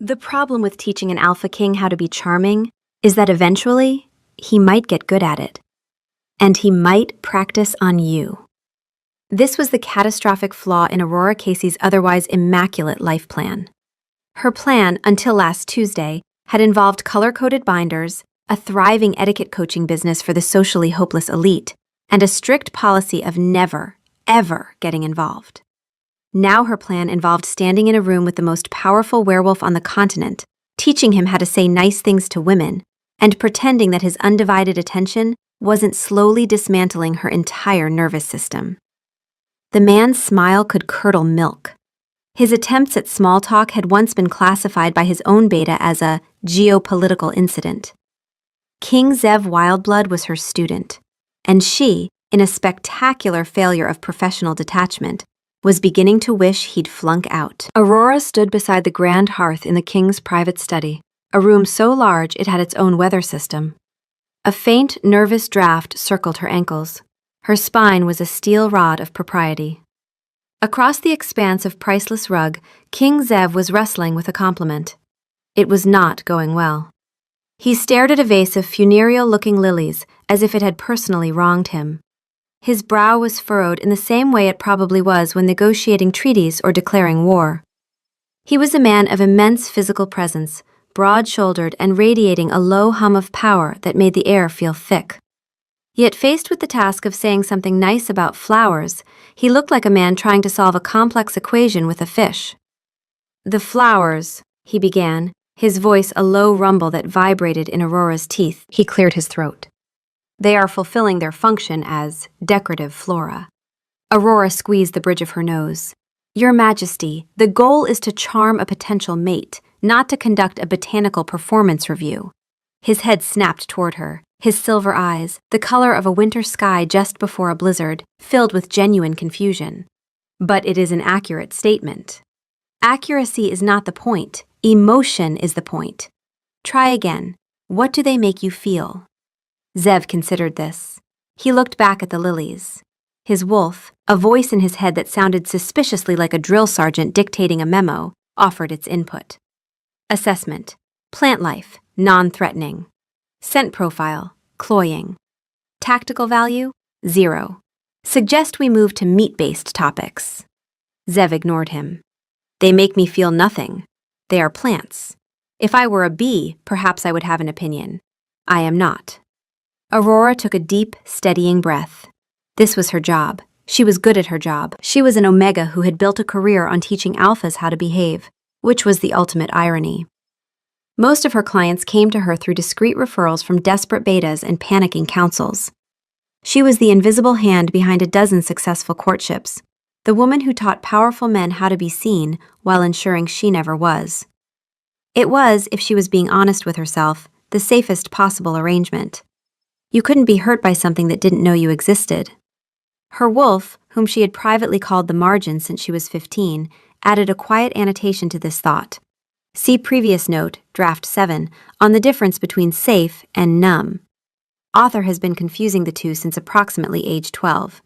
The problem with teaching an alpha king how to be charming is that eventually he might get good at it. And he might practice on you. This was the catastrophic flaw in Aurora Casey's otherwise immaculate life plan. Her plan, until last Tuesday, had involved color-coded binders, a thriving etiquette coaching business for the socially hopeless elite, and a strict policy of never, ever getting involved. Now her plan involved standing in a room with the most powerful werewolf on the continent, teaching him how to say nice things to women, and pretending that his undivided attention wasn't slowly dismantling her entire nervous system. The man's smile could curdle milk. His attempts at small talk had once been classified by his own beta as a geopolitical incident. King Zev Wildblood was her student, and she, in a spectacular failure of professional detachment, was beginning to wish he'd flunk out. Aurora stood beside the grand hearth in the king's private study, a room so large it had its own weather system. A faint, nervous draft circled her ankles. Her spine was a steel rod of propriety. Across the expanse of priceless rug, King Zev was wrestling with a compliment. It was not going well. He stared at a vase of funereal-looking lilies as if it had personally wronged him. His brow was furrowed in the same way it probably was when negotiating treaties or declaring war. He was a man of immense physical presence, broad-shouldered and radiating a low hum of power that made the air feel thick. Yet faced with the task of saying something nice about flowers, he looked like a man trying to solve a complex equation with a fish. "The flowers," he began, his voice a low rumble that vibrated in Aurora's teeth. He cleared his throat. "They are fulfilling their function as decorative flora." Aurora squeezed the bridge of her nose. "Your Majesty, the goal is to charm a potential mate, not to conduct a botanical performance review." His head snapped toward her, his silver eyes, the color of a winter sky just before a blizzard, filled with genuine confusion. "But it is an accurate statement. Accuracy is not the point. Emotion is the point. Try again. What do they make you feel?" Zev considered this. He looked back at the lilies. His wolf, a voice in his head that sounded suspiciously like a drill sergeant dictating a memo, offered its input. Assessment: plant life, non-threatening. Scent profile, cloying. Tactical value, 0. Suggest we move to meat-based topics. Zev ignored him. "They make me feel nothing. They are plants. If I were a bee, perhaps I would have an opinion. I am not." Aurora took a deep, steadying breath. This was her job. She was good at her job. She was an Omega who had built a career on teaching alphas how to behave, which was the ultimate irony. Most of her clients came to her through discreet referrals from desperate betas and panicking counsels. She was the invisible hand behind a dozen successful courtships, the woman who taught powerful men how to be seen while ensuring she never was. It was, if she was being honest with herself, the safest possible arrangement. You couldn't be hurt by something that didn't know you existed. Her wolf, whom she had privately called the Margin since she was 15, added a quiet annotation to this thought. See previous note, draft 7, on the difference between safe and numb. Author has been confusing the two since approximately age 12.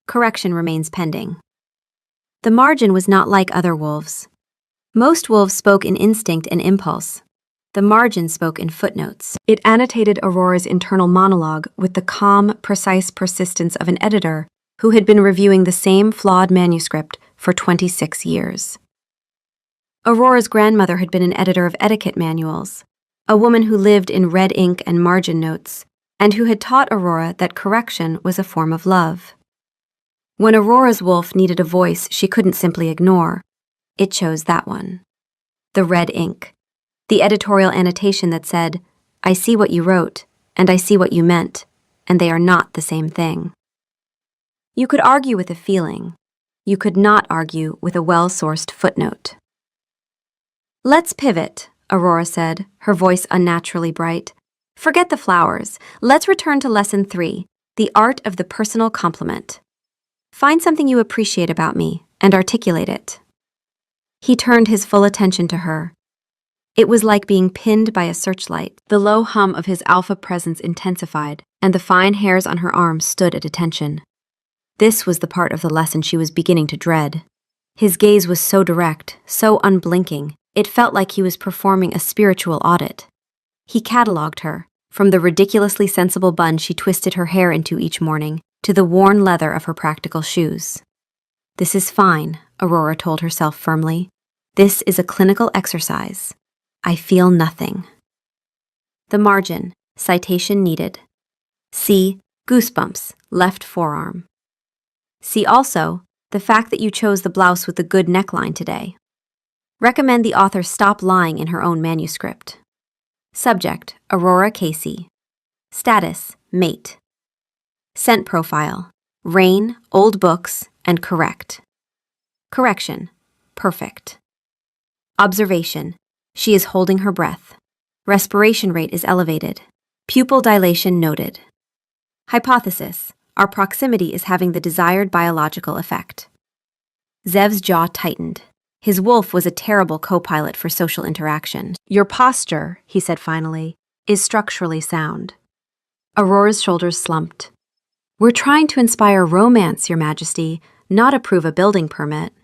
Correction remains pending. The Margin was not like other wolves. Most wolves spoke in instinct and impulse. The Margin spoke in footnotes. It annotated Aurora's internal monologue with the calm, precise persistence of an editor who had been reviewing the same flawed manuscript for 26 years. Aurora's grandmother had been an editor of etiquette manuals, a woman who lived in red ink and margin notes, and who had taught Aurora that correction was a form of love. When Aurora's wolf needed a voice she couldn't simply ignore, it chose that one. The red ink. The editorial annotation that said, "I see what you wrote, and I see what you meant, and they are not the same thing." You could argue with a feeling. You could not argue with a well-sourced footnote. "Let's pivot," Aurora said, her voice unnaturally bright. "Forget the flowers. Let's return to Lesson 3, the art of the personal compliment. Find something you appreciate about me and articulate it." He turned his full attention to her. It was like being pinned by a searchlight. The low hum of his alpha presence intensified, and the fine hairs on her arms stood at attention. This was the part of the lesson she was beginning to dread. His gaze was so direct, so unblinking, It felt like he was performing a spiritual audit. He catalogued her, from the ridiculously sensible bun she twisted her hair into each morning to the worn leather of her practical shoes. This is fine, Aurora told herself firmly. This is a clinical exercise. I feel nothing. The margin, citation needed. See, goosebumps, left forearm. See also, the fact that you chose the blouse with the good neckline today. Recommend the author stop lying in her own manuscript. Subject, Aurora Casey. Status, mate. Scent profile, rain, old books, and correct. Correction, perfect. Observation, she is holding her breath. Respiration rate is elevated. Pupil dilation noted. Hypothesis, our proximity is having the desired biological effect. Zev's jaw tightened. His wolf was a terrible co-pilot for social interaction. Your posture, he said finally, is structurally sound. Aurora's shoulders slumped. We're trying to inspire romance, Your Majesty, not approve a building permit.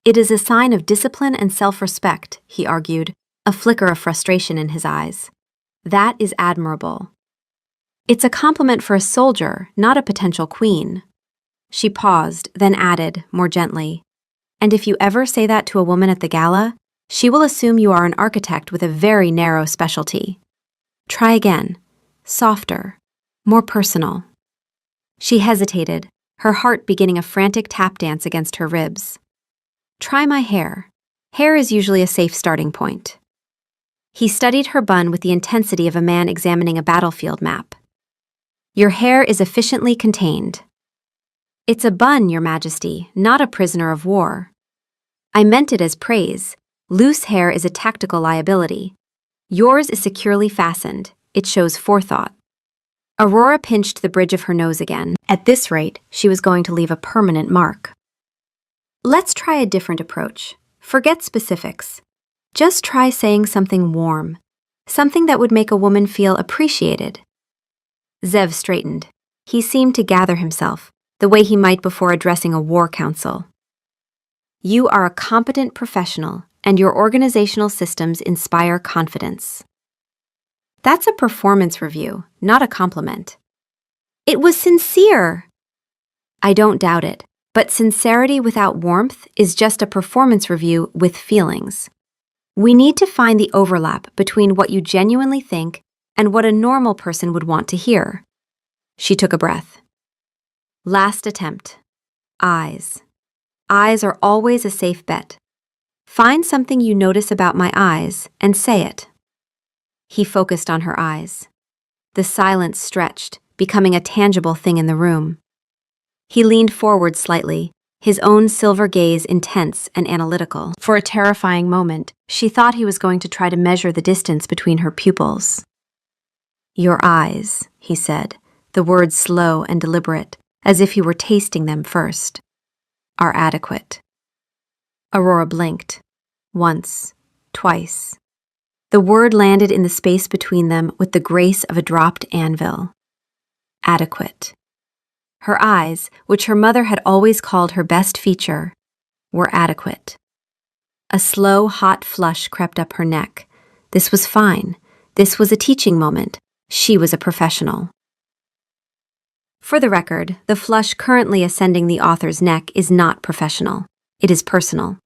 It is a sign of discipline and self-respect, he argued, a flicker of frustration in his eyes. That is admirable. It's a compliment for a soldier, not a potential queen. She paused, then added, more gently, and if you ever say that to a woman at the gala, she will assume you are an architect with a very narrow specialty. Try again. Softer. More personal. She hesitated, her heart beginning a frantic tap dance against her ribs. Try my hair. Hair is usually a safe starting point. He studied her bun with the intensity of a man examining a battlefield map. Your hair is efficiently contained. It's a bun, Your Majesty, not a prisoner of war. I meant it as praise. Loose hair is a tactical liability. Yours is securely fastened. It shows forethought. Aurora pinched the bridge of her nose again. At this rate, she was going to leave a permanent mark. Let's try a different approach. Forget specifics. Just try saying something warm. Something that would make a woman feel appreciated. Zev straightened. He seemed to gather himself, the way he might before addressing a war council. You are a competent professional, and your organizational systems inspire confidence. That's a performance review, not a compliment. It was sincere. I don't doubt it, but sincerity without warmth is just a performance review with feelings. We need to find the overlap between what you genuinely think and what a normal person would want to hear. She took a breath. Last attempt. Eyes. Eyes are always a safe bet. Find something you notice about my eyes and say it. He focused on her eyes. The silence stretched, becoming a tangible thing in the room. He leaned forward slightly, his own silver gaze intense and analytical. For a terrifying moment, she thought he was going to try to measure the distance between her pupils. Your eyes, he said, the words slow and deliberate, as if he were tasting them first, are adequate. Aurora blinked. Once, twice. The word landed in the space between them with the grace of a dropped anvil. Adequate. Her eyes, which her mother had always called her best feature, were adequate. A slow, hot flush crept up her neck. This was fine. This was a teaching moment. She was a professional. For the record, the flush currently ascending the author's neck is not professional. It is personal.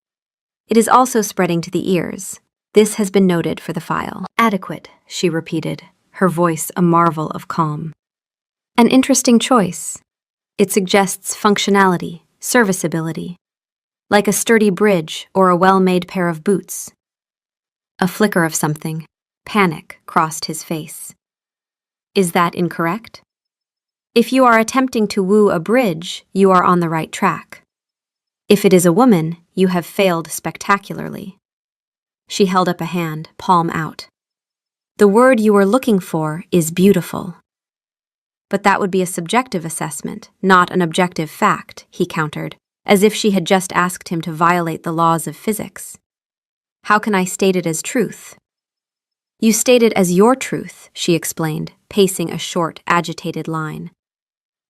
It is also spreading to the ears. This has been noted for the file. Adequate, she repeated, her voice a marvel of calm. An interesting choice. It suggests functionality, serviceability, like a sturdy bridge or a well-made pair of boots. A flicker of something, panic, crossed his face. Is that incorrect? If you are attempting to woo a bridge, you are on the right track. If it is a woman, you have failed spectacularly. She held up a hand, palm out. The word you are looking for is beautiful. But that would be a subjective assessment, not an objective fact, he countered, as if she had just asked him to violate the laws of physics. How can I state it as truth? You state it as your truth, she explained, pacing a short, agitated line.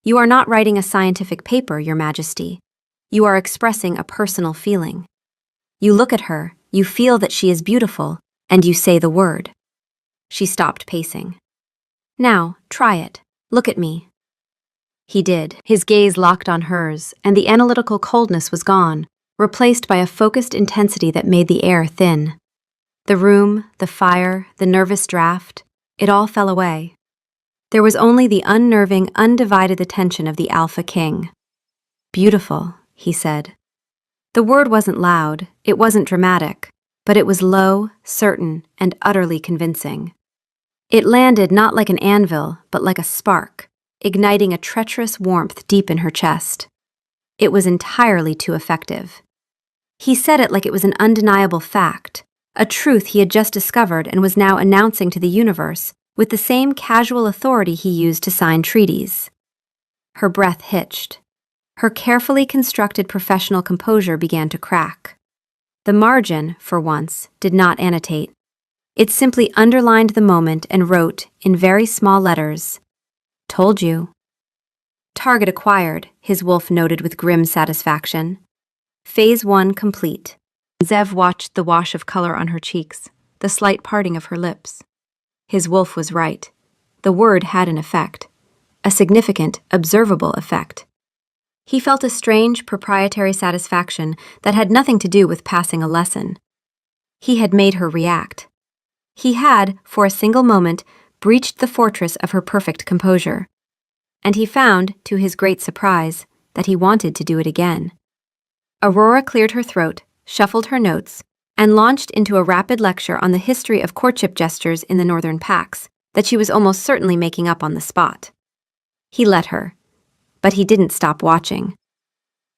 You are not writing a scientific paper, Your Majesty. You are expressing a personal feeling. You look at her, You feel that she is beautiful, and you say the word. She stopped pacing. Now, try it. Look at me. He did. His gaze locked on hers, and the analytical coldness was gone, replaced by a focused intensity that made the air thin. The room, the fire, the nervous draft, it all fell away. There was only the unnerving, undivided attention of the Alpha King. Beautiful, he said. The word wasn't loud, it wasn't dramatic, but it was low, certain, and utterly convincing. It landed not like an anvil, but like a spark, igniting a treacherous warmth deep in her chest. It was entirely too effective. He said it like it was an undeniable fact, a truth he had just discovered and was now announcing to the universe with the same casual authority he used to sign treaties. Her breath hitched. Her carefully constructed professional composure began to crack. The margin, for once, did not annotate. It simply underlined the moment and wrote, in very small letters, "Told you." Target acquired, his wolf noted with grim satisfaction. Phase 1 complete. Zev watched the wash of color on her cheeks, the slight parting of her lips. His wolf was right. The word had an effect, a significant, observable effect. He felt a strange, proprietary satisfaction that had nothing to do with passing a lesson. He had made her react. He had, for a single moment, breached the fortress of her perfect composure. And he found, to his great surprise, that he wanted to do it again. Aurora cleared her throat, shuffled her notes, and launched into a rapid lecture on the history of courtship gestures in the northern packs that she was almost certainly making up on the spot. He let her, but he didn't stop watching.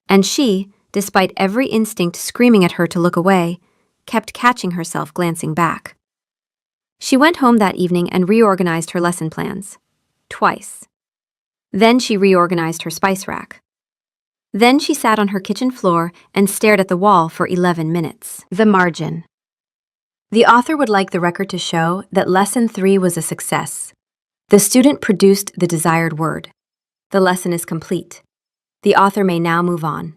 And she, despite every instinct screaming at her to look away, kept catching herself glancing back. She went home that evening and reorganized her lesson plans. Twice. Then she reorganized her spice rack. Then she sat on her kitchen floor and stared at the wall for 11 minutes. The margin. The author would like the record to show that Lesson 3 was a success. The student produced the desired word. The lesson is complete. The author may now move on.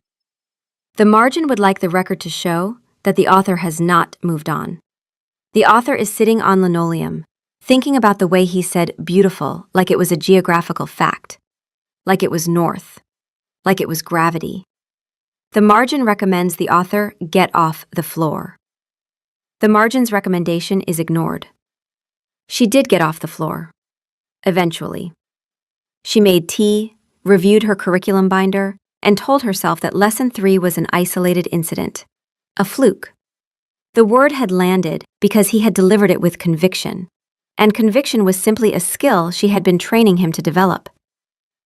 The margin would like the record to show that the author has not moved on. The author is sitting on linoleum, thinking about the way he said beautiful like it was a geographical fact, like it was north, like it was gravity. The margin recommends the author get off the floor. The margin's recommendation is ignored. She did get off the floor. Eventually. She made tea, reviewed her curriculum binder, and told herself that Lesson 3 was an isolated incident, a fluke. The word had landed because he had delivered it with conviction, and conviction was simply a skill she had been training him to develop.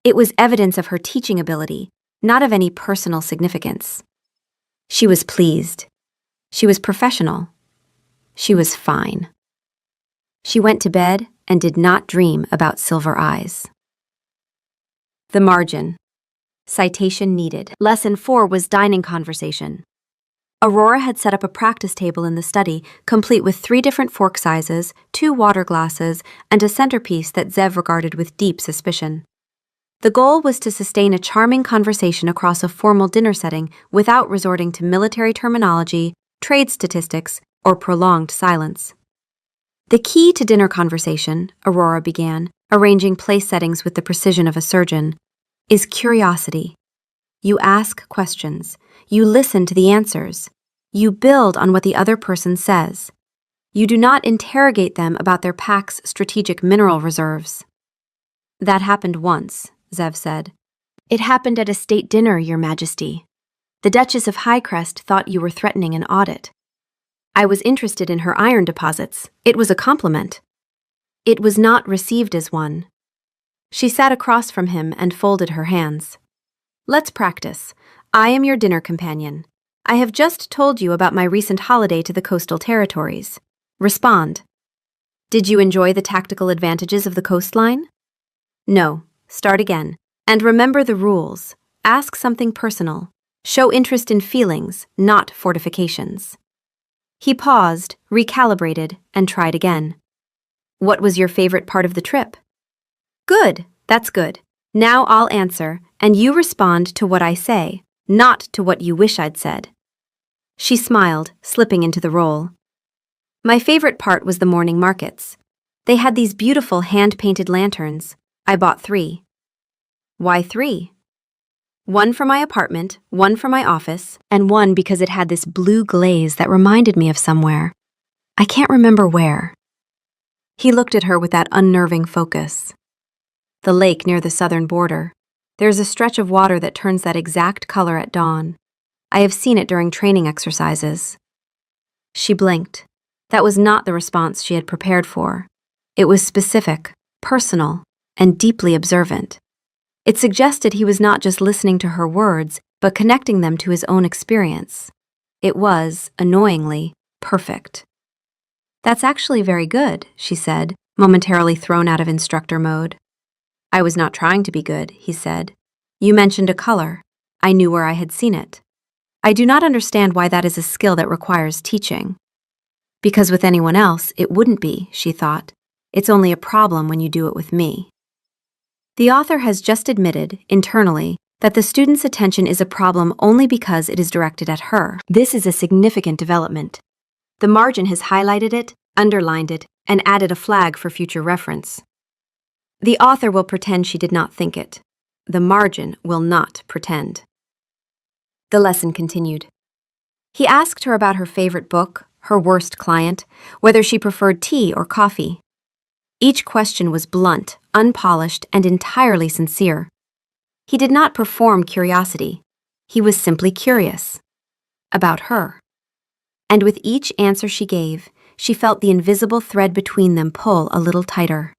It was evidence of her teaching ability, not of any personal significance. She was pleased. She was professional. She was fine. She went to bed and did not dream about silver eyes. The margin. Citation needed. Lesson 4 was dining conversation. Aurora had set up a practice table in the study, complete with 3 different fork sizes, 2 water glasses, and a centerpiece that Zev regarded with deep suspicion. The goal was to sustain a charming conversation across a formal dinner setting without resorting to military terminology, trade statistics, or prolonged silence. The key to dinner conversation, Aurora began, arranging place settings with the precision of a surgeon, is curiosity. You ask questions. You listen to the answers. You build on what the other person says. You do not interrogate them about their pack's strategic mineral reserves. That happened once, Zev said. It happened at a state dinner, Your Majesty. The Duchess of Highcrest thought you were threatening an audit. I was interested in her iron deposits. It was a compliment. It was not received as one. She sat across from him and folded her hands. Let's practice. I am your dinner companion. I have just told you about my recent holiday to the coastal territories. Respond. Did you enjoy the tactical advantages of the coastline? No. Start again. And remember the rules. Ask something personal. Show interest in feelings, not fortifications. He paused, recalibrated, and tried again. What was your favorite part of the trip? Good. That's good. Now I'll answer, and you respond to what I say, not to what you wish I'd said. She smiled, slipping into the role. My favorite part was the morning markets. They had these beautiful hand-painted lanterns. I bought 3. Why 3? One for my apartment, one for my office, and one because it had this blue glaze that reminded me of somewhere. I can't remember where. He looked at her with that unnerving focus. The lake near the southern border. There's a stretch of water that turns that exact color at dawn. I have seen it during training exercises. She blinked. That was not the response she had prepared for. It was specific, personal, and deeply observant. It suggested he was not just listening to her words, but connecting them to his own experience. It was, annoyingly, perfect. That's actually very good, she said, momentarily thrown out of instructor mode. I was not trying to be good, he said. You mentioned a color. I knew where I had seen it. I do not understand why that is a skill that requires teaching. Because with anyone else, it wouldn't be, she thought. It's only a problem when you do it with me. The author has just admitted, internally, that the student's attention is a problem only because it is directed at her. This is a significant development. The margin has highlighted it, underlined it, and added a flag for future reference. The author will pretend she did not think it. The margin will not pretend. The lesson continued. He asked her about her favorite book, her worst client, whether she preferred tea or coffee. Each question was blunt, unpolished, and entirely sincere. He did not perform curiosity. He was simply curious. About her. And with each answer she gave, she felt the invisible thread between them pull a little tighter.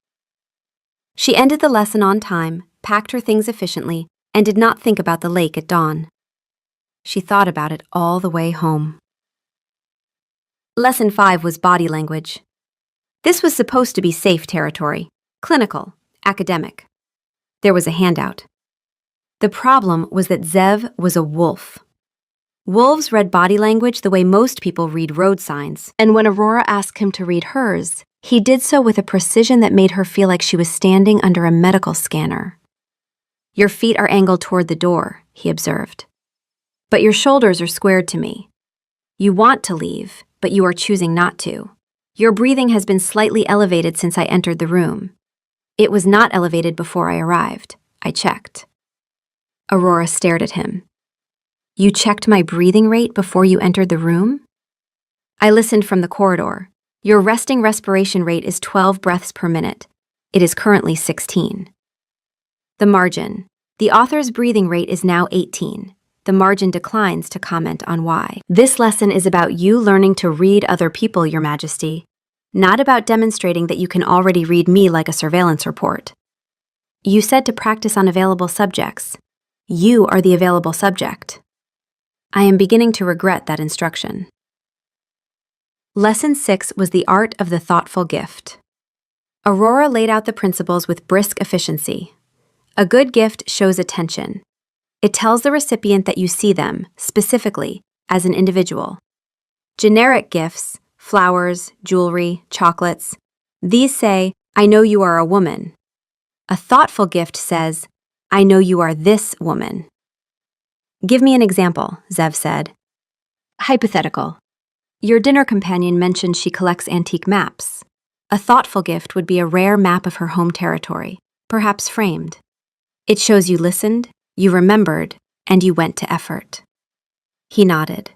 She ended the lesson on time, packed her things efficiently, and did not think about the lake at dawn. She thought about it all the way home. Lesson 5 was body language. This was supposed to be safe territory, clinical, academic. There was a handout. The problem was that Zev was a wolf. Wolves read body language the way most people read road signs, and when Aurora asked him to read hers, he did so with a precision that made her feel like she was standing under a medical scanner. Your feet are angled toward the door, he observed. But your shoulders are squared to me. You want to leave, but you are choosing not to. Your breathing has been slightly elevated since I entered the room. It was not elevated before I arrived. I checked. Aurora stared at him. You checked my breathing rate before you entered the room? I listened from the corridor. Your resting respiration rate is 12 breaths per minute. It is currently 16. The margin. The author's breathing rate is now 18. The margin declines to comment on why. This lesson is about you learning to read other people, Your Majesty, not about demonstrating that you can already read me like a surveillance report. You said to practice on available subjects. You are the available subject. I am beginning to regret that instruction. Lesson 6 was the art of the thoughtful gift. Aurora laid out the principles with brisk efficiency. A good gift shows attention. It tells the recipient that you see them, specifically, as an individual. Generic gifts, flowers, jewelry, chocolates, these say, I know you are a woman. A thoughtful gift says, I know you are this woman. Give me an example, Zev said. Hypothetical. Your dinner companion mentioned she collects antique maps. A thoughtful gift would be a rare map of her home territory, perhaps framed. It shows you listened, you remembered, and you went to effort. He nodded.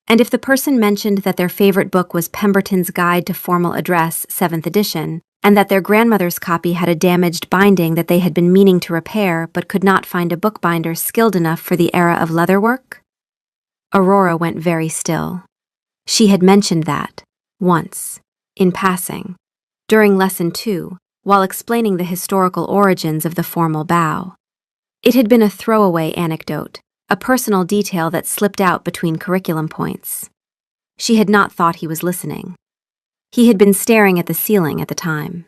And if the person mentioned that their favorite book was Pemberton's Guide to Formal Address, 7th edition, and that their grandmother's copy had a damaged binding that they had been meaning to repair but could not find a bookbinder skilled enough for the era of leatherwork? Aurora went very still. She had mentioned that, once, in passing, during Lesson 2, while explaining the historical origins of the formal bow. It had been a throwaway anecdote, a personal detail that slipped out between curriculum points. She had not thought he was listening. He had been staring at the ceiling at the time.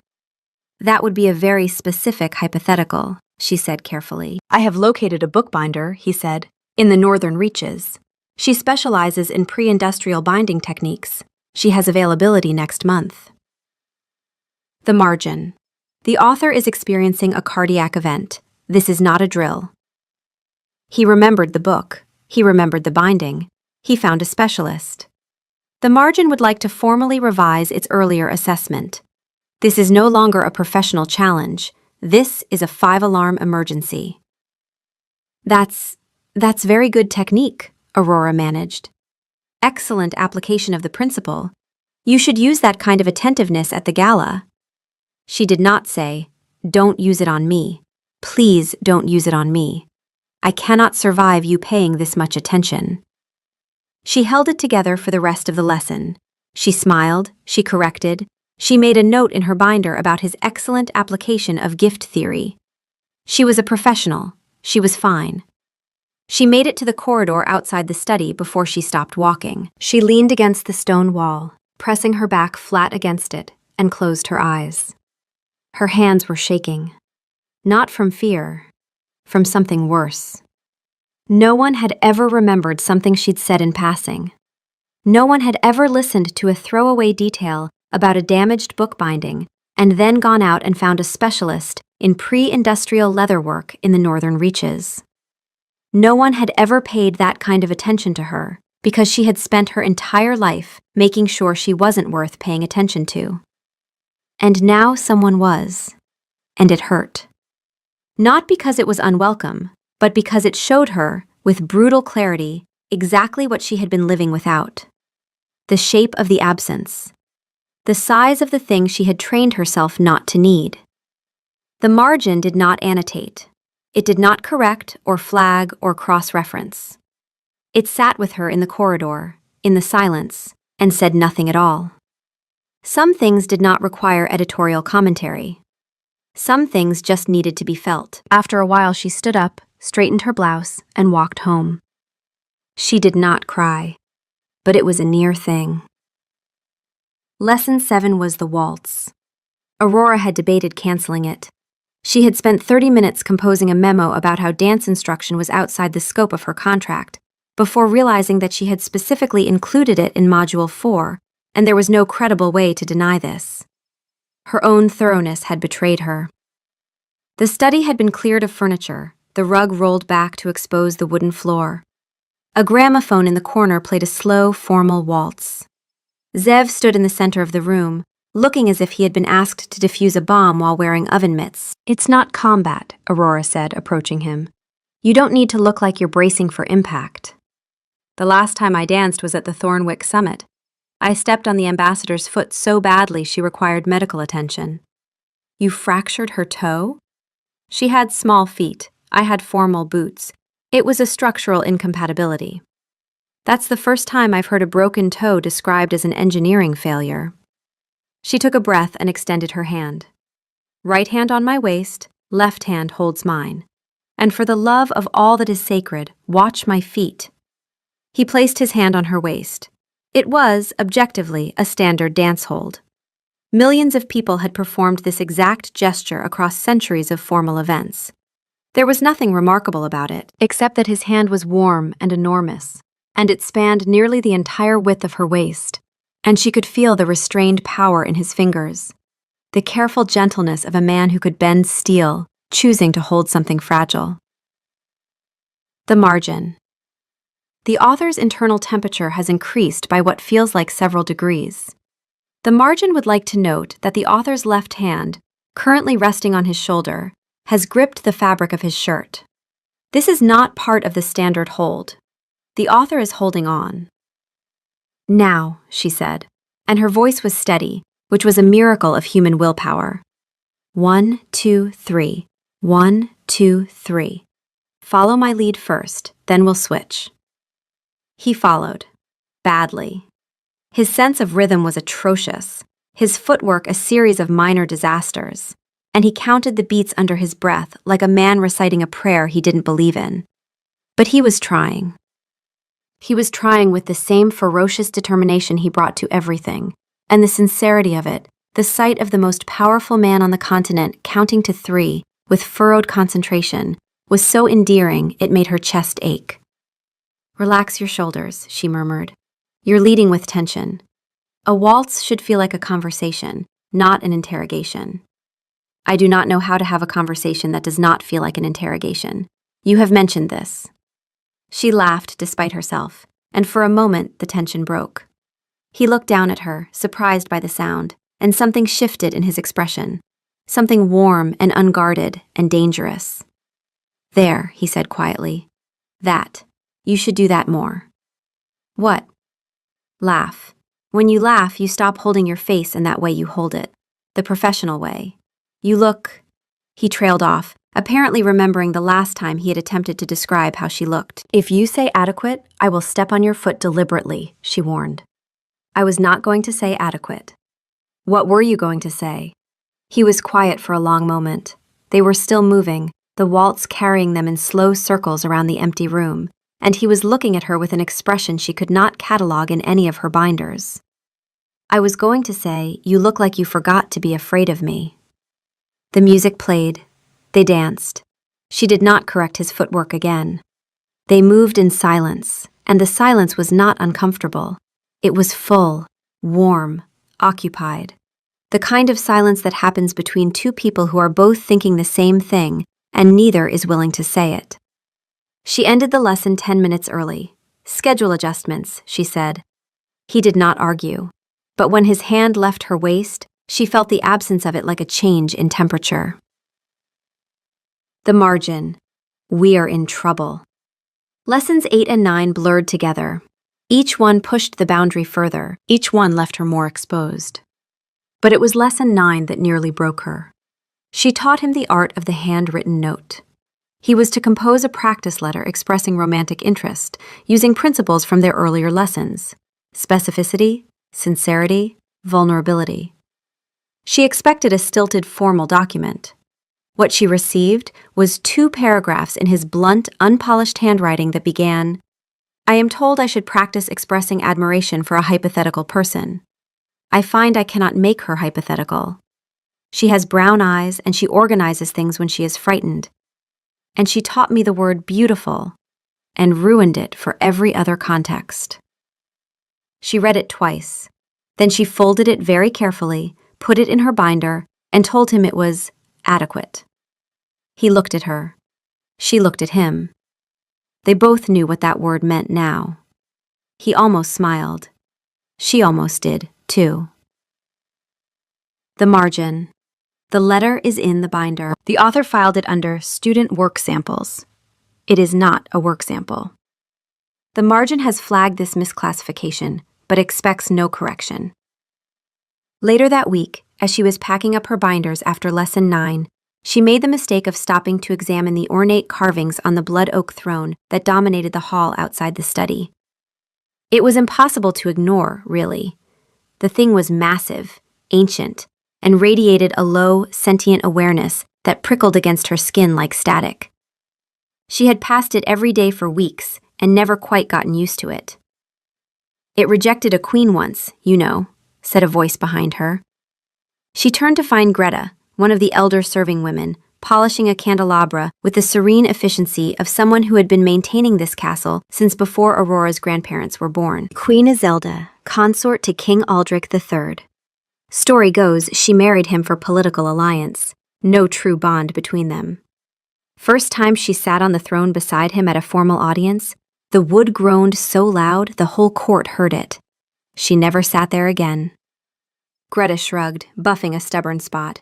That would be a very specific hypothetical, she said carefully. I have located a bookbinder, he said, in the northern reaches. She specializes in pre-industrial binding techniques. She has availability next month. The margin. The author is experiencing a cardiac event. This is not a drill. He remembered the book. He remembered the binding. He found a specialist. The margin would like to formally revise its earlier assessment. This is no longer a professional challenge. This is a 5-alarm emergency. That's very good technique, Aurora managed. Excellent application of the principle. You should use that kind of attentiveness at the gala. She did not say, "Don't use it on me. Please don't use it on me. I cannot survive you paying this much attention." She held it together for the rest of the lesson. She smiled, she corrected, she made a note in her binder about his excellent application of gift theory. She was a professional. She was fine. She made it to the corridor outside the study before she stopped walking. She leaned against the stone wall, pressing her back flat against it, and closed her eyes. Her hands were shaking. Not from fear, from something worse. No one had ever remembered something she'd said in passing. No one had ever listened to a throwaway detail about a damaged bookbinding and then gone out and found a specialist in pre-industrial leatherwork in the northern reaches. No one had ever paid that kind of attention to her because she had spent her entire life making sure she wasn't worth paying attention to. And now someone was, and it hurt. Not because it was unwelcome, but because it showed her, with brutal clarity, exactly what she had been living without. The shape of the absence. The size of the thing she had trained herself not to need. The margin did not annotate. It did not correct or flag or cross-reference. It sat with her in the corridor, in the silence, and said nothing at all. Some things did not require editorial commentary. Some things just needed to be felt. After a while, she stood up, straightened her blouse, and walked home. She did not cry, but it was a near thing. Lesson 7 was the waltz. Aurora had debated canceling it. She had spent 30 minutes composing a memo about how dance instruction was outside the scope of her contract, before realizing that she had specifically included it in Module 4, and there was no credible way to deny this. Her own thoroughness had betrayed her. The study had been cleared of furniture, the rug rolled back to expose the wooden floor. A gramophone in the corner played a slow, formal waltz. Zev stood in the center of the room, looking as if he had been asked to defuse a bomb while wearing oven mitts. "It's not combat," Aurora said, approaching him. "You don't need to look like you're bracing for impact." "The last time I danced was at the Thornwick Summit. I stepped on the ambassador's foot so badly she required medical attention." "You fractured her toe?" "She had small feet. I had formal boots. It was a structural incompatibility." "That's the first time I've heard a broken toe described as an engineering failure." She took a breath and extended her hand. "Right hand on my waist, left hand holds mine. And for the love of all that is sacred, watch my feet." He placed his hand on her waist. It was, objectively, a standard dance hold. Millions of people had performed this exact gesture across centuries of formal events. There was nothing remarkable about it, except that his hand was warm and enormous, and it spanned nearly the entire width of her waist, and she could feel the restrained power in his fingers, the careful gentleness of a man who could bend steel, choosing to hold something fragile. The margin. The author's internal temperature has increased by what feels like several degrees. The margin would like to note that the author's left hand, currently resting on his shoulder, has gripped the fabric of his shirt. This is not part of the standard hold. The author is holding on. "Now," she said, and her voice was steady, which was a miracle of human willpower. 1, 2, 3. 1, 2, 3. Follow my lead first, then we'll switch. He followed. Badly. His sense of rhythm was atrocious, his footwork a series of minor disasters, and he counted the beats under his breath like a man reciting a prayer he didn't believe in. But he was trying. He was trying with the same ferocious determination he brought to everything, and the sincerity of it, the sight of the most powerful man on the continent counting to 3 with furrowed concentration, was so endearing it made her chest ache. "Relax your shoulders," she murmured. "You're leading with tension. A waltz should feel like a conversation, not an interrogation." "I do not know how to have a conversation that does not feel like an interrogation. You have mentioned this." She laughed despite herself. and for a moment the tension broke. He looked down at her, surprised by the sound, and something shifted in his expression, something warm and unguarded and dangerous. "There," he said quietly. "That. You should do that more." "What?" "Laugh. When you laugh, you stop holding your face in that way you hold it, the professional way. You look—" He trailed off, apparently remembering the last time he had attempted to describe how she looked. "If you say adequate, I will step on your foot deliberately," she warned. "I was not going to say adequate." "What were you going to say?" He was quiet for a long moment. They were still moving, the waltz carrying them in slow circles around the empty room, and he was looking at her with an expression she could not catalog in any of her binders. "I was going to say, you look like you forgot to be afraid of me." The music played. They danced. She did not correct his footwork again. They moved in silence, and the silence was not uncomfortable. It was full, warm, occupied. The kind of silence that happens between two people who are both thinking the same thing, and neither is willing to say it. She ended the lesson 10 minutes early. "Schedule adjustments," she said. He did not argue, but when his hand left her waist, she felt the absence of it like a change in temperature. The margin. We are in trouble. Lessons 8 and 9 blurred together. Each one pushed the boundary further. Each one left her more exposed. But it was lesson 9 that nearly broke her. She taught him the art of the handwritten note. He was to compose a practice letter expressing romantic interest, using principles from their earlier lessons: specificity, sincerity, vulnerability. She expected a stilted formal document. What she received was 2 paragraphs in his blunt, unpolished handwriting that began, "I am told I should practice expressing admiration for a hypothetical person. I find I cannot make her hypothetical. She has brown eyes and she organizes things when she is frightened. And she taught me the word beautiful and ruined it for every other context." She read it twice. Then she folded it very carefully, put it in her binder, and told him it was adequate. He looked at her. She looked at him. They both knew what that word meant now. He almost smiled. She almost did, too. The margin. The letter is in the binder. The author filed it under Student Work Samples. It is not a work sample. The margin has flagged this misclassification, but expects no correction. Later that week, as she was packing up her binders after Lesson 9, she made the mistake of stopping to examine the ornate carvings on the blood oak throne that dominated the hall outside the study. It was impossible to ignore, really. The thing was massive, ancient, and radiated a low, sentient awareness that prickled against her skin like static. She had passed it every day for weeks and never quite gotten used to it. "It rejected a queen once, you know," said a voice behind her. She turned to find Greta, one of the elder serving women, polishing a candelabra with the serene efficiency of someone who had been maintaining this castle since before Aurora's grandparents were born. Queen Iselda, consort to King Aldrich III. Story goes she married him for political alliance, no true bond between them. First time she sat on the throne beside him at a formal audience, the wood groaned so loud the whole court heard it. She never sat there again. Greta shrugged, buffing a stubborn spot.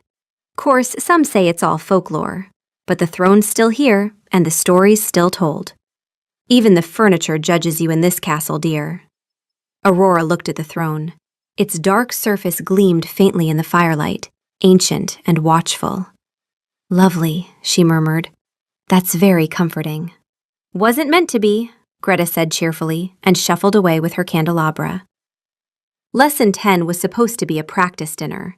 "Course, some say it's all folklore, but the throne's still here, and the story's still told. Even the furniture judges you in this castle, dear." Aurora looked at the throne. Its dark surface gleamed faintly in the firelight, ancient and watchful. "Lovely," she murmured. "That's very comforting." "Wasn't meant to be," Greta said cheerfully, and shuffled away with her candelabra. Lesson 10 was supposed to be a practice dinner.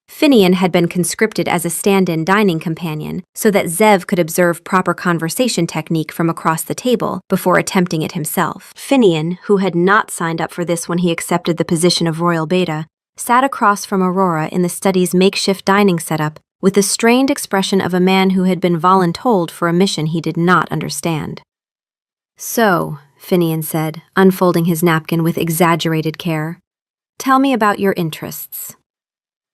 Finian had been conscripted as a stand-in dining companion so that Zev could observe proper conversation technique from across the table before attempting it himself. Finian, who had not signed up for this when he accepted the position of Royal Beta, sat across from Aurora in the study's makeshift dining setup with the strained expression of a man who had been voluntold for a mission he did not understand. "So," Finian said, unfolding his napkin with exaggerated care, "tell me about your interests."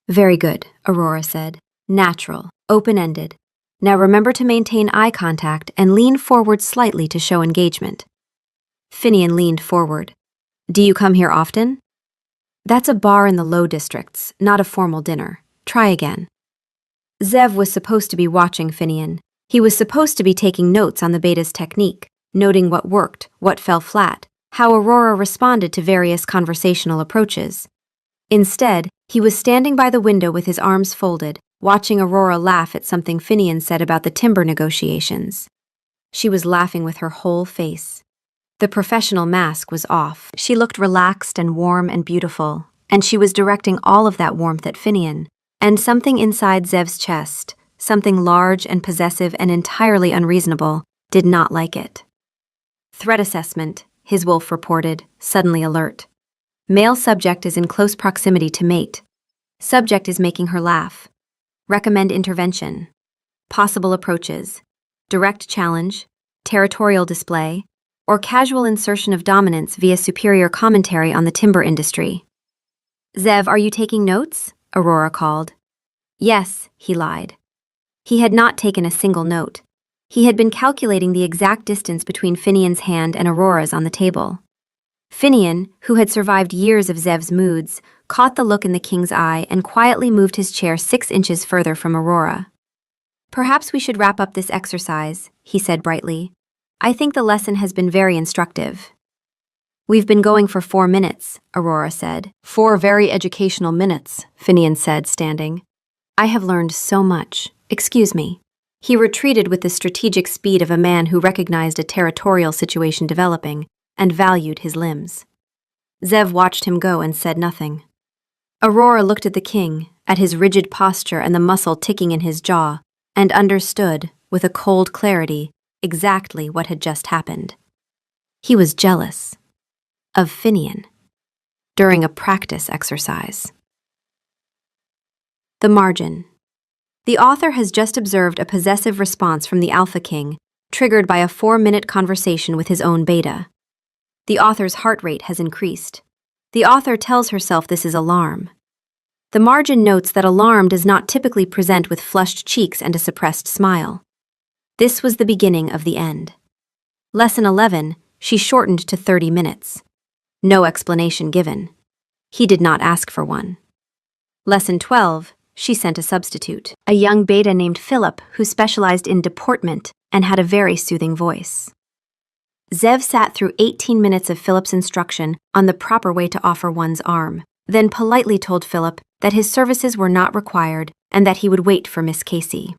"Very good," Aurora said. "Natural, open-ended. Now remember to maintain eye contact and lean forward slightly to show engagement." Finian leaned forward. Do you come here often? That's a bar in the low districts, not a formal dinner. Try again. Zev was supposed to be watching Finian. He was supposed to be taking notes on the beta's technique, noting what worked, what fell flat, how Aurora responded to various conversational approaches. Instead, he was standing by the window with his arms folded, watching Aurora laugh at something Finian said about the timber negotiations. She was laughing with her whole face. The professional mask was off. She looked relaxed and warm and beautiful, and she was directing all of that warmth at Finian. And something inside Zev's chest, something large and possessive and entirely unreasonable, did not like it. Threat assessment, his wolf reported, suddenly alert. Male subject is in close proximity to mate. Subject is making her laugh. Recommend intervention. Possible approaches. Direct challenge, territorial display, or casual insertion of dominance via superior commentary on the timber industry. Zev, are you taking notes? Aurora called. Yes, he lied. He had not taken a single note. He had been calculating the exact distance between Finian's hand and Aurora's on the table. Finian, who had survived years of Zev's moods, caught the look in the king's eye and quietly moved his chair 6 inches further from Aurora. Perhaps we should wrap up this exercise, he said brightly. I think the lesson has been very instructive. We've been going for 4 minutes, Aurora said. 4 very educational minutes, Finian said, standing. I have learned so much. Excuse me. He retreated with the strategic speed of a man who recognized a territorial situation developing and valued his limbs. Zev watched him go and said nothing. Aurora looked at the king, at his rigid posture and the muscle ticking in his jaw, and understood, with a cold clarity, exactly what had just happened. He was jealous of Finian during a practice exercise. The margin. The author has just observed a possessive response from the Alpha King, triggered by a 4-minute conversation with his own beta. The author's heart rate has increased. The author tells herself this is alarm. The margin notes that alarm does not typically present with flushed cheeks and a suppressed smile. This was the beginning of the end. Lesson 11, she shortened to 30 minutes. No explanation given. He did not ask for one. Lesson 12, she sent a substitute, a young beta named Philip who specialized in deportment and had a very soothing voice. Zev sat through 18 minutes of Philip's instruction on the proper way to offer one's arm, then politely told Philip that his services were not required and that he would wait for Miss Casey.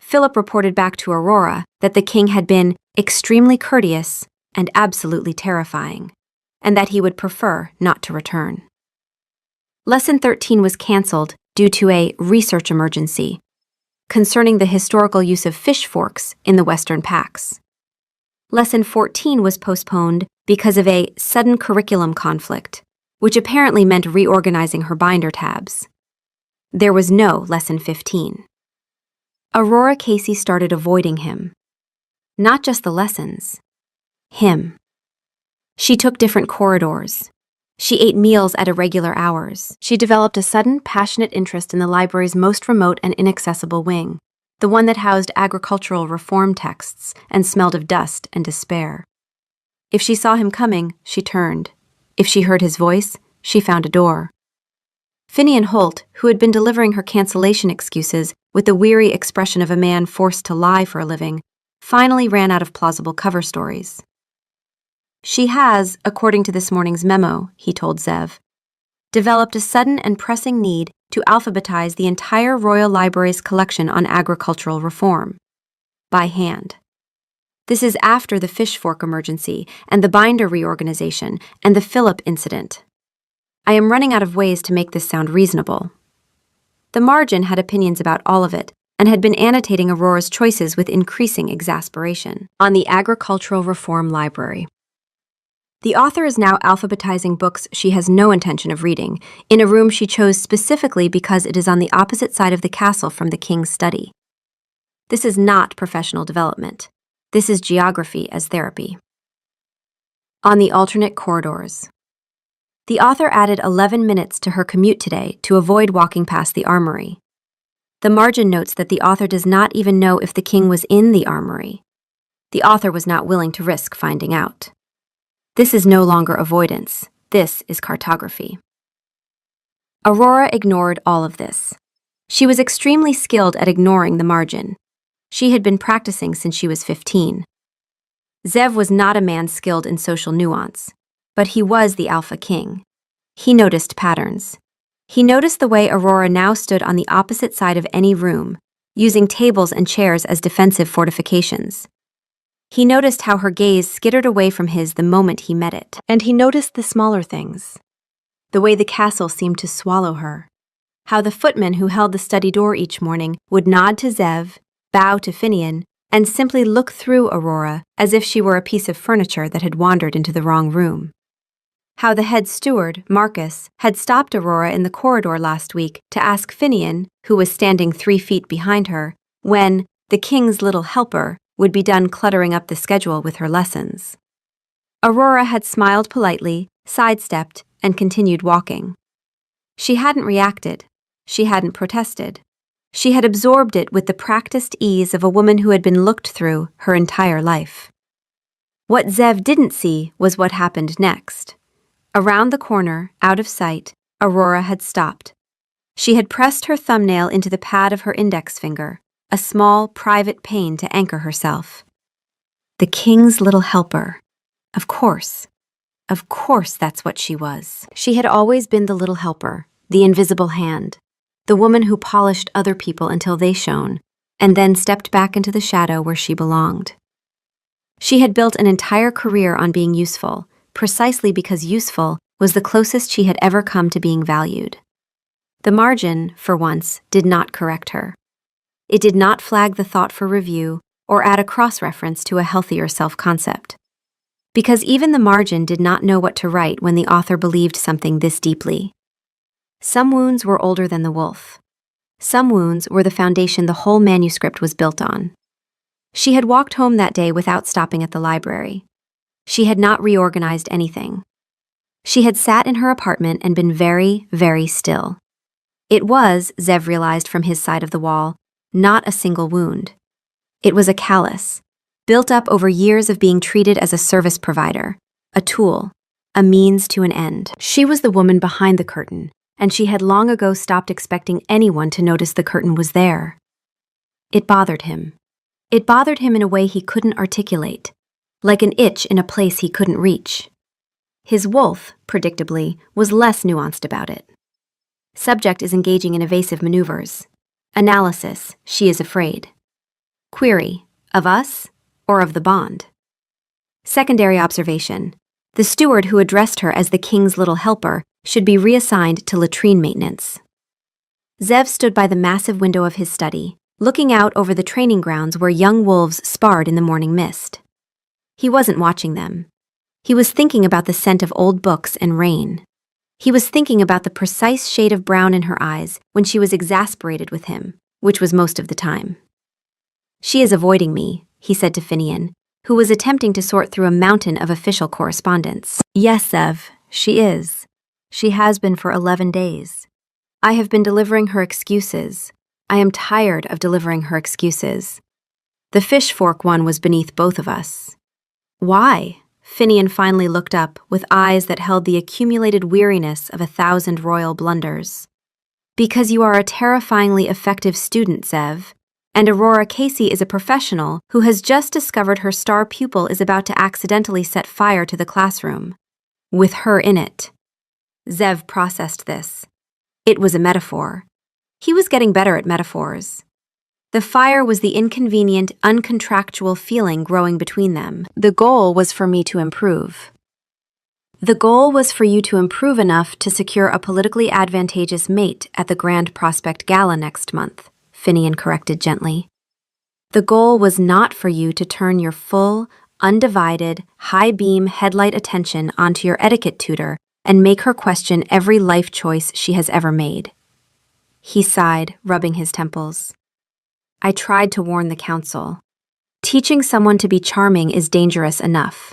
Philip reported back to Aurora that the king had been extremely courteous and absolutely terrifying, and that he would prefer not to return. Lesson 13 was canceled due to a research emergency concerning the historical use of fish forks in the Western Pax. Lesson 14 was postponed because of a sudden curriculum conflict, which apparently meant reorganizing her binder tabs. There was no Lesson 15. Aurora Casey started avoiding him. Not just the lessons. Him. She took different corridors. She ate meals at irregular hours. She developed a sudden, passionate interest in the library's most remote and inaccessible wing, the one that housed agricultural reform texts and smelled of dust and despair. If she saw him coming, she turned. If she heard his voice, she found a door. Finian Holt, who had been delivering her cancellation excuses with the weary expression of a man forced to lie for a living, finally ran out of plausible cover stories. She has, according to this morning's memo, he told Zev, developed a sudden and pressing need to alphabetize the entire Royal Library's collection on agricultural reform. By hand. This is after the fish fork emergency and the binder reorganization and the Philip incident. I am running out of ways to make this sound reasonable. The margin had opinions about all of it and had been annotating Aurora's choices with increasing exasperation. On the Agricultural Reform Library. The author is now alphabetizing books she has no intention of reading, in a room she chose specifically because it is on the opposite side of the castle from the king's study. This is not professional development. This is geography as therapy. On the alternate corridors. The author added 11 minutes to her commute today to avoid walking past the armory. The margin notes that the author does not even know if the king was in the armory. The author was not willing to risk finding out. This is no longer avoidance. This is cartography. Aurora ignored all of this. She was extremely skilled at ignoring the margin. She had been practicing since she was 15. Zev was not a man skilled in social nuance, but he was the Alpha King. He noticed patterns. He noticed the way Aurora now stood on the opposite side of any room, using tables and chairs as defensive fortifications. He noticed how her gaze skittered away from his the moment he met it. And he noticed the smaller things. The way the castle seemed to swallow her. How the footman who held the study door each morning would nod to Zev, bow to Finian, and simply look through Aurora as if she were a piece of furniture that had wandered into the wrong room. How the head steward, Marcus, had stopped Aurora in the corridor last week to ask Finian, who was standing 3 feet behind her, when the king's little helper would be done cluttering up the schedule with her lessons. Aurora had smiled politely, sidestepped, and continued walking. She hadn't reacted. She hadn't protested. She had absorbed it with the practiced ease of a woman who had been looked through her entire life. What Zev didn't see was what happened next. Around the corner, out of sight, Aurora had stopped. She had pressed her thumbnail into the pad of her index finger, a small, private pain to anchor herself. The king's little helper. Of course. Of course that's what she was. She had always been the little helper, the invisible hand, the woman who polished other people until they shone, and then stepped back into the shadow where she belonged. She had built an entire career on being useful, precisely because useful was the closest she had ever come to being valued. The margin, for once, did not correct her. It did not flag the thought for review or add a cross-reference to a healthier self-concept. Because even the margin did not know what to write when the author believed something this deeply. Some wounds were older than the wolf. Some wounds were the foundation the whole manuscript was built on. She had walked home that day without stopping at the library. She had not reorganized anything. She had sat in her apartment and been very, very still. It was, Zev realized from his side of the wall, not a single wound. It was a callus, built up over years of being treated as a service provider, a tool, a means to an end. She was the woman behind the curtain, and she had long ago stopped expecting anyone to notice the curtain was there. It bothered him. It bothered him in a way he couldn't articulate, like an itch in a place he couldn't reach. His wolf, predictably, was less nuanced about it. Subject is engaging in evasive maneuvers. Analysis, she is afraid. Query, of us or of the bond? Secondary observation, the steward who addressed her as the king's little helper should be reassigned to latrine maintenance. Zev stood by the massive window of his study, looking out over the training grounds where young wolves sparred in the morning mist. He wasn't watching them. He was thinking about the scent of old books and rain. He was thinking about the precise shade of brown in her eyes when she was exasperated with him, which was most of the time. She is avoiding me, he said to Finian, who was attempting to sort through a mountain of official correspondence. Yes, Zev, she is. She has been for 11 days. I have been delivering her excuses. I am tired of delivering her excuses. The fish fork one was beneath both of us. Why? Finian finally looked up with eyes that held the accumulated weariness of 1,000 royal blunders. Because you are a terrifyingly effective student, Zev, and Aurora Casey is a professional who has just discovered her star pupil is about to accidentally set fire to the classroom. With her in it. Zev processed this. It was a metaphor. He was getting better at metaphors. The fire was the inconvenient, uncontractual feeling growing between them. The goal was for me to improve. The goal was for you to improve enough to secure a politically advantageous mate at the Grand Prospect Gala next month, Finian corrected gently. The goal was not for you to turn your full, undivided, high-beam headlight attention onto your etiquette tutor and make her question every life choice she has ever made. He sighed, rubbing his temples. I tried to warn the council. Teaching someone to be charming is dangerous enough.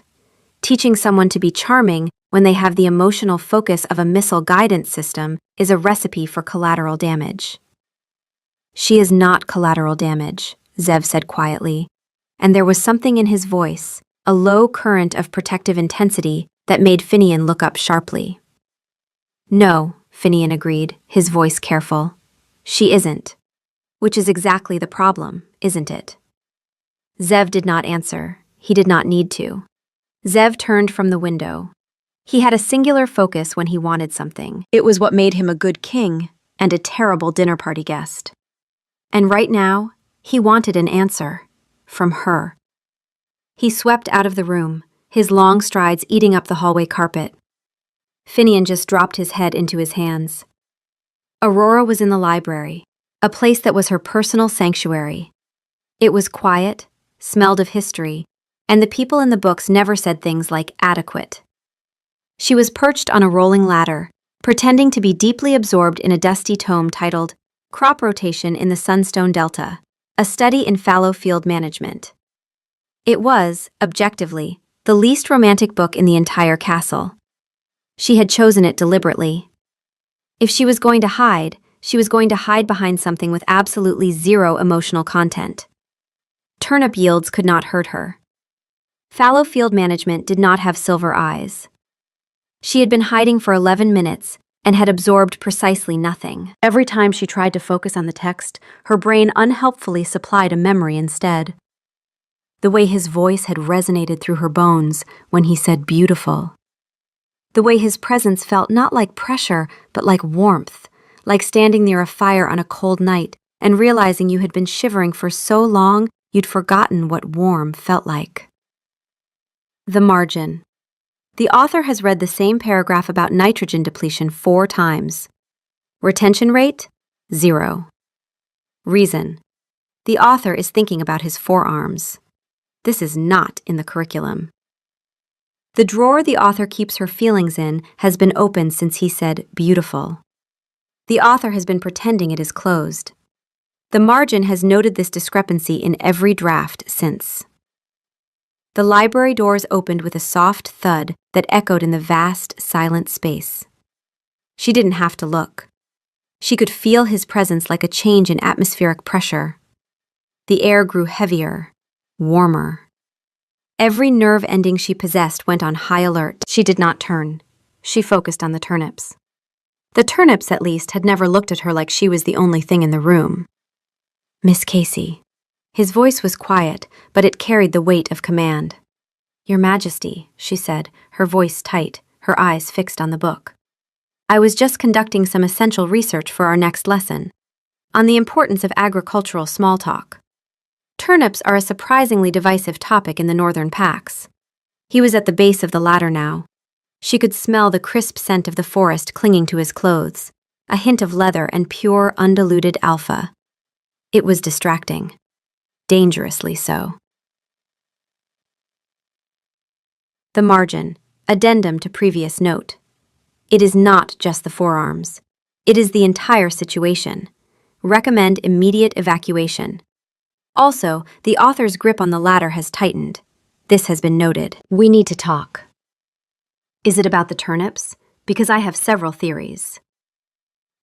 Teaching someone to be charming when they have the emotional focus of a missile guidance system is a recipe for collateral damage. She is not collateral damage, Zev said quietly, and there was something in his voice, a low current of protective intensity, that made Finian look up sharply. "No," Finian agreed, his voice careful. "She isn't. Which is exactly the problem, isn't it?" Zev did not answer. He did not need to. Zev turned from the window. He had a singular focus when he wanted something. It was what made him a good king and a terrible dinner party guest. And right now, he wanted an answer. From her. He swept out of the room, his long strides eating up the hallway carpet. Finian just dropped his head into his hands. Aurora was in the library, a place that was her personal sanctuary. It was quiet, smelled of history, and the people in the books never said things like adequate. She was perched on a rolling ladder, pretending to be deeply absorbed in a dusty tome titled Crop Rotation in the Sunstone Delta, a study in fallow field management. It was, objectively, the least romantic book in the entire castle. She had chosen it deliberately. If she was going to hide, she was going to hide behind something with absolutely zero emotional content. Turnip yields could not hurt her. Fallow field management did not have silver eyes. She had been hiding for 11 minutes and had absorbed precisely nothing. Every time she tried to focus on the text, her brain unhelpfully supplied a memory instead. The way his voice had resonated through her bones when he said beautiful. The way his presence felt not like pressure, but like warmth, like standing near a fire on a cold night and realizing you had been shivering for so long you'd forgotten what warm felt like. The margin. The author has read the same paragraph about nitrogen depletion 4 times. Retention rate? 0. Reason. The author is thinking about his forearms. This is not in the curriculum. The drawer the author keeps her feelings in has been opened since he said beautiful. The author has been pretending it is closed. The margin has noted this discrepancy in every draft since. The library doors opened with a soft thud that echoed in the vast, silent space. She didn't have to look. She could feel his presence like a change in atmospheric pressure. The air grew heavier, warmer. Every nerve ending she possessed went on high alert. She did not turn. She focused on the turnips. The turnips, at least, had never looked at her like she was the only thing in the room. "Miss Casey." His voice was quiet, but it carried the weight of command. "Your Majesty," she said, her voice tight, her eyes fixed on the book. "I was just conducting some essential research for our next lesson, on the importance of agricultural small talk. Turnips are a surprisingly divisive topic in the northern packs." He was at the base of the ladder now. She could smell the crisp scent of the forest clinging to his clothes, a hint of leather and pure, undiluted alpha. It was distracting. Dangerously so. The margin, addendum to previous note. It is not just the forearms. It is the entire situation. Recommend immediate evacuation. Also, the author's grip on the ladder has tightened. This has been noted. We need to talk. Is it about the turnips? Because I have several theories.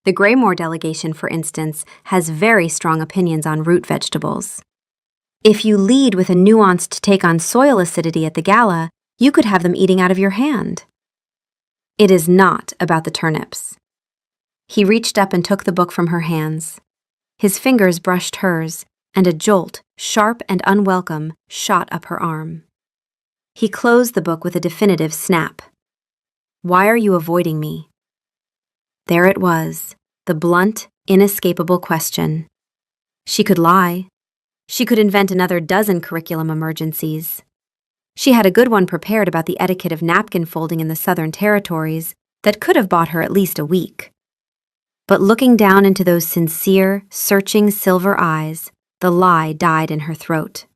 The Greymore delegation, for instance, has very strong opinions on root vegetables. If you lead with a nuanced take on soil acidity at the gala, you could have them eating out of your hand. It is not about the turnips. He reached up and took the book from her hands. His fingers brushed hers, and a jolt, sharp and unwelcome, shot up her arm. He closed the book with a definitive snap. "Why are you avoiding me?" There it was, the blunt, inescapable question. She could lie. She could invent another dozen curriculum emergencies. She had a good one prepared about the etiquette of napkin folding in the Southern Territories that could have bought her at least a week. But looking down into those sincere, searching silver eyes, the lie died in her throat.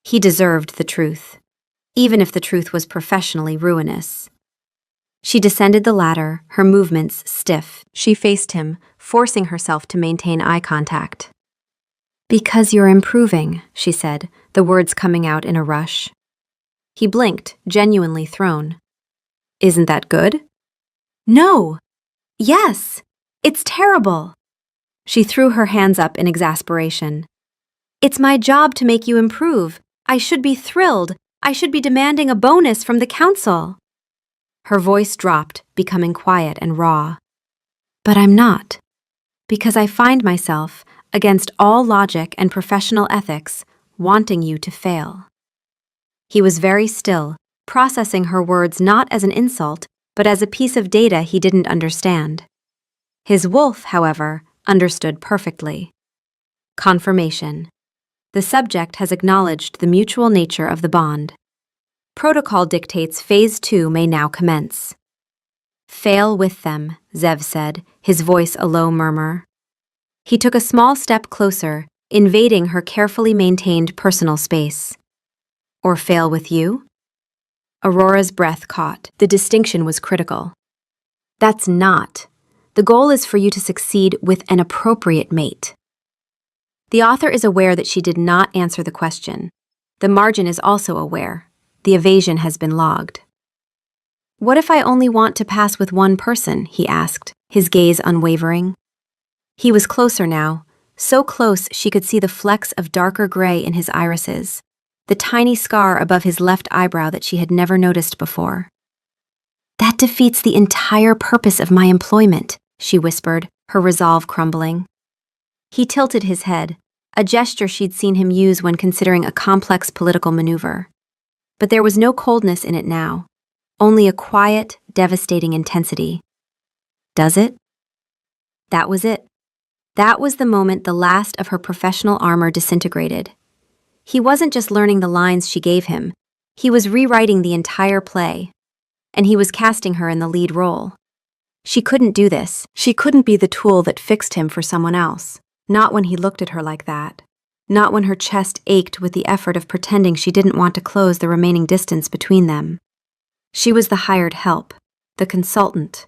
He deserved the truth, even if the truth was professionally ruinous. She descended the ladder, her movements stiff. She faced him, forcing herself to maintain eye contact. "Because you're improving," she said, the words coming out in a rush. He blinked, genuinely thrown. "Isn't that good?" "No! Yes! It's terrible!" She threw her hands up in exasperation. "It's my job to make you improve. I should be thrilled. I should be demanding a bonus from the council." Her voice dropped, becoming quiet and raw. But I'm not. Because I find myself, against all logic and professional ethics, wanting you to fail. He was very still, processing her words not as an insult, but as a piece of data he didn't understand. His wolf, however, understood perfectly. Confirmation. The subject has acknowledged the mutual nature of the bond. Protocol dictates Phase 2 may now commence. Fail with them, Zev said, his voice a low murmur. He took a small step closer, invading her carefully maintained personal space. Or fail with you? Aurora's breath caught. The distinction was critical. That's not. The goal is for you to succeed with an appropriate mate. The author is aware that she did not answer the question. The margin is also aware. The evasion has been logged. What if I only want to pass with one person? He asked, his gaze unwavering. He was closer now, so close she could see the flecks of darker gray in his irises, the tiny scar above his left eyebrow that she had never noticed before. That defeats the entire purpose of my employment, she whispered, her resolve crumbling. He tilted his head, a gesture she'd seen him use when considering a complex political maneuver. But there was no coldness in it now, only a quiet, devastating intensity. Does it? That was it. That was the moment the last of her professional armor disintegrated. He wasn't just learning the lines she gave him, he was rewriting the entire play. And he was casting her in the lead role. She couldn't do this. She couldn't be the tool that fixed him for someone else. Not when he looked at her like that. Not when her chest ached with the effort of pretending she didn't want to close the remaining distance between them. She was the hired help, the consultant,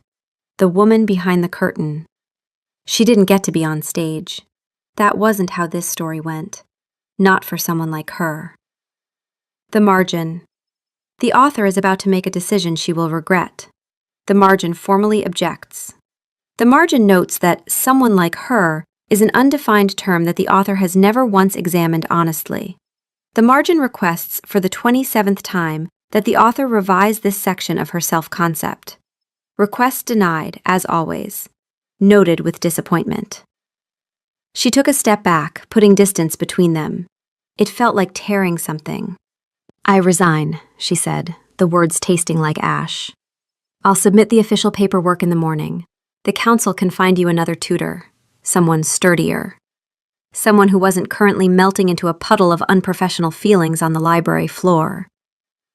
the woman behind the curtain. She didn't get to be on stage. That wasn't how this story went. Not for someone like her. The margin. The author is about to make a decision she will regret. The margin formally objects. The margin notes that someone like her is an undefined term that the author has never once examined honestly. The margin requests for the 27th time that the author revise this section of her self-concept. Request denied, as always. Noted with disappointment. She took a step back, putting distance between them. It felt like tearing something. I resign, she said, the words tasting like ash. I'll submit the official paperwork in the morning. The council can find you another tutor, someone sturdier. Someone who wasn't currently melting into a puddle of unprofessional feelings on the library floor.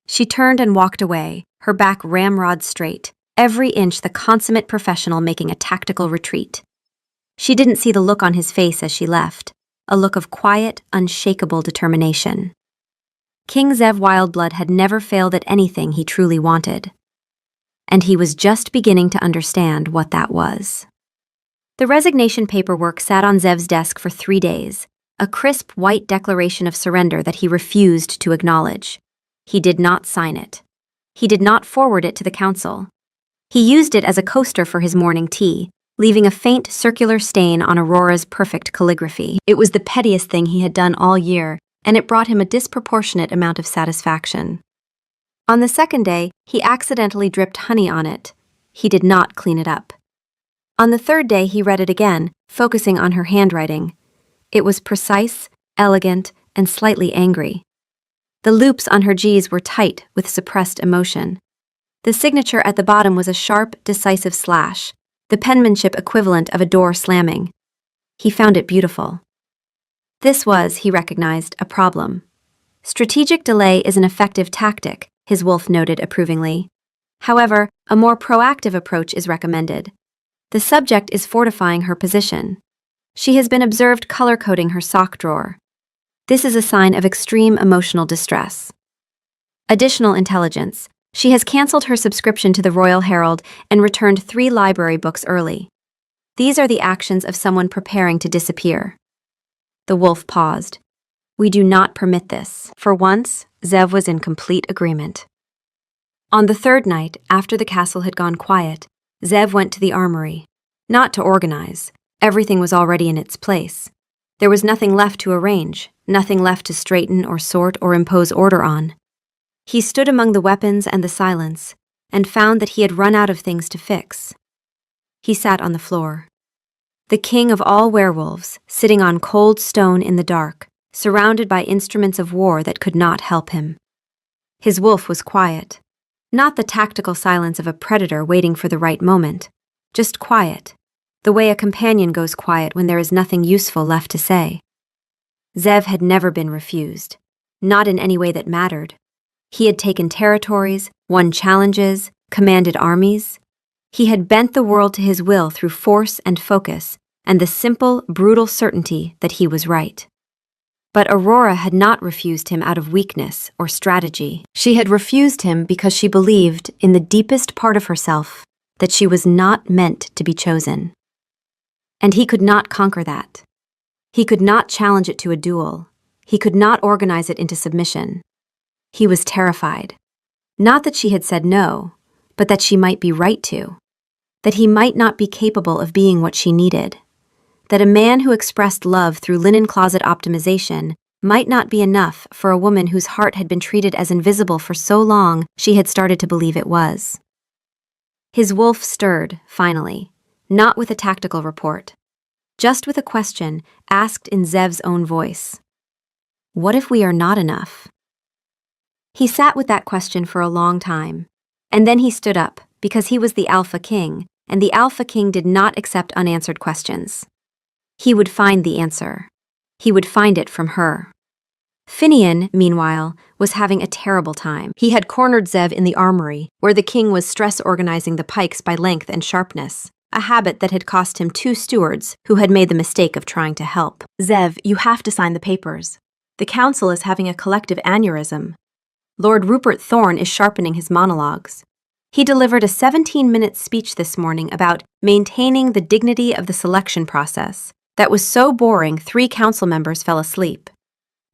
She turned and walked away, her back ramrod straight, every inch the consummate professional making a tactical retreat. She didn't see the look on his face as she left, a look of quiet, unshakable determination. King Zev Wildblood had never failed at anything he truly wanted. And he was just beginning to understand what that was. The resignation paperwork sat on Zev's desk for 3 days, a crisp white declaration of surrender that he refused to acknowledge. He did not sign it. He did not forward it to the council. He used it as a coaster for his morning tea, leaving a faint circular stain on Aurora's perfect calligraphy. It was the pettiest thing he had done all year, and it brought him a disproportionate amount of satisfaction. On the second day, he accidentally dripped honey on it. He did not clean it up. On the third day, he read it again, focusing on her handwriting. It was precise, elegant, and slightly angry. The loops on her G's were tight with suppressed emotion. The signature at the bottom was a sharp, decisive slash, the penmanship equivalent of a door slamming. He found it beautiful. This was, he recognized, a problem. Strategic delay is an effective tactic, his wolf noted approvingly. However, a more proactive approach is recommended. The subject is fortifying her position. She has been observed color-coding her sock drawer. This is a sign of extreme emotional distress. Additional intelligence. She has canceled her subscription to the Royal Herald and returned 3 library books early. These are the actions of someone preparing to disappear. The wolf paused. We do not permit this. For once, Zev was in complete agreement. On the third night, after the castle had gone quiet, Zev went to the armory. Not to organize. Everything was already in its place. There was nothing left to arrange, nothing left to straighten or sort or impose order on. He stood among the weapons and the silence, and found that he had run out of things to fix. He sat on the floor. The king of all werewolves, sitting on cold stone in the dark, surrounded by instruments of war that could not help him. His wolf was quiet. Not the tactical silence of a predator waiting for the right moment, just quiet, the way a companion goes quiet when there is nothing useful left to say. Zev had never been refused, not in any way that mattered. He had taken territories, won challenges, commanded armies. He had bent the world to his will through force and focus, and the simple, brutal certainty that he was right. But Aurora had not refused him out of weakness or strategy. She had refused him because she believed, in the deepest part of herself, that she was not meant to be chosen. And he could not conquer that. He could not challenge it to a duel. He could not organize it into submission. He was terrified. Not that she had said no, but that she might be right to. That he might not be capable of being what she needed. That a man who expressed love through linen closet optimization might not be enough for a woman whose heart had been treated as invisible for so long she had started to believe it was. His wolf stirred, finally, not with a tactical report, just with a question asked in Zev's own voice. What if we are not enough? He sat with that question for a long time, and then he stood up because he was the Alpha King, and the Alpha King did not accept unanswered questions. He would find the answer. He would find it from her. Finian, meanwhile, was having a terrible time. He had cornered Zev in the armory, where the king was stress-organizing the pikes by length and sharpness, a habit that had cost him 2 stewards who had made the mistake of trying to help. Zev, you have to sign the papers. The council is having a collective aneurysm. Lord Rupert Thorne is sharpening his monologues. He delivered a 17-minute speech this morning about maintaining the dignity of the selection process. That was so boring 3 council members fell asleep.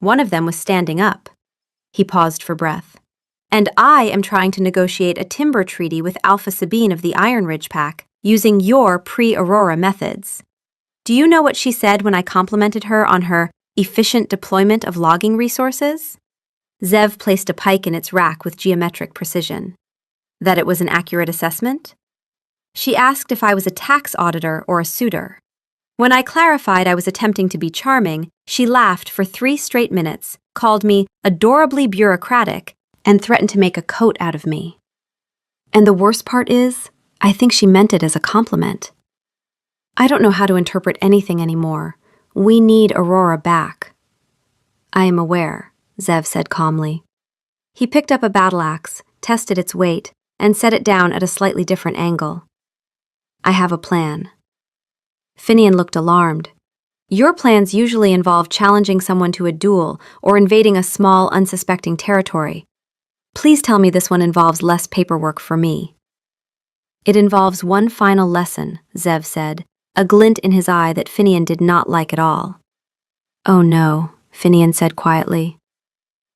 One of them was standing up. He paused for breath. And I am trying to negotiate a timber treaty with Alpha Sabine of the Iron Ridge Pack, using your pre-Aurora methods. Do you know what she said when I complimented her on her efficient deployment of logging resources? Zev placed a pike in its rack with geometric precision. That it was an accurate assessment? She asked if I was a tax auditor or a suitor. When I clarified I was attempting to be charming, she laughed for 3 straight minutes, called me adorably bureaucratic, and threatened to make a coat out of me. And the worst part is, I think she meant it as a compliment. I don't know how to interpret anything anymore. We need Aurora back. I am aware, Zev said calmly. He picked up a battle axe, tested its weight, and set it down at a slightly different angle. I have a plan. Finian looked alarmed. Your plans usually involve challenging someone to a duel or invading a small, unsuspecting territory. Please tell me this one involves less paperwork for me. It involves one final lesson, Zev said, a glint in his eye that Finian did not like at all. Oh no, Finian said quietly.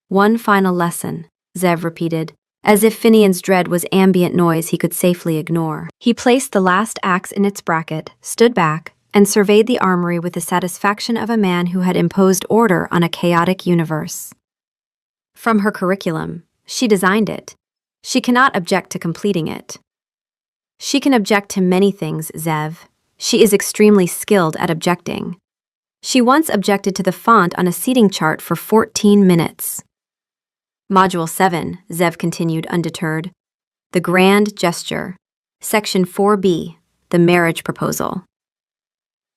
One final lesson, Zev repeated, as if Finian's dread was ambient noise he could safely ignore. He placed the last axe in its bracket, stood back, and surveyed the armory with the satisfaction of a man who had imposed order on a chaotic universe. From her curriculum, she designed it. She cannot object to completing it. She can object to many things, Zev. She is extremely skilled at objecting. She once objected to the font on a seating chart for 14 minutes. Module 7, Zev continued undeterred. The Grand Gesture. Section 4B, the Marriage Proposal.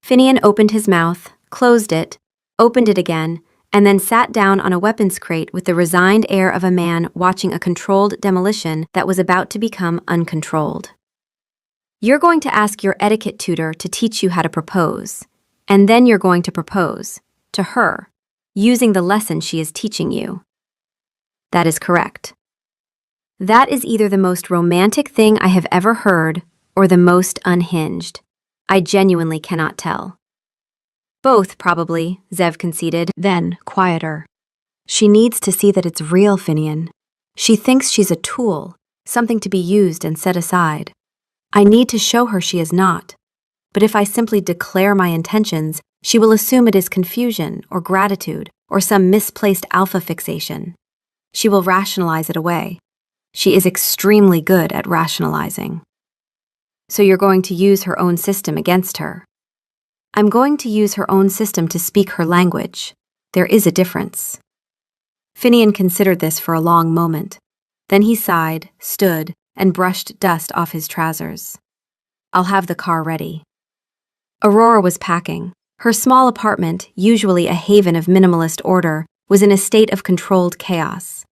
Finian opened his mouth, closed it, opened it again, and then sat down on a weapons crate with the resigned air of a man watching a controlled demolition that was about to become uncontrolled. You're going to ask your etiquette tutor to teach you how to propose, and then you're going to propose, to her, using the lesson she is teaching you. That is correct. That is either the most romantic thing I have ever heard or the most unhinged. I genuinely cannot tell. Both, probably, Zev conceded, then quieter. She needs to see that it's real, Finian. She thinks she's a tool, something to be used and set aside. I need to show her she is not. But if I simply declare my intentions, she will assume it is confusion or gratitude or some misplaced alpha fixation. She will rationalize it away. She is extremely good at rationalizing. So you're going to use her own system against her. I'm going to use her own system to speak her language. There is a difference. Finian considered this for a long moment. Then he sighed, stood, and brushed dust off his trousers. I'll have the car ready. Aurora was packing. Her small apartment, usually a haven of minimalist order, was in a state of controlled chaos.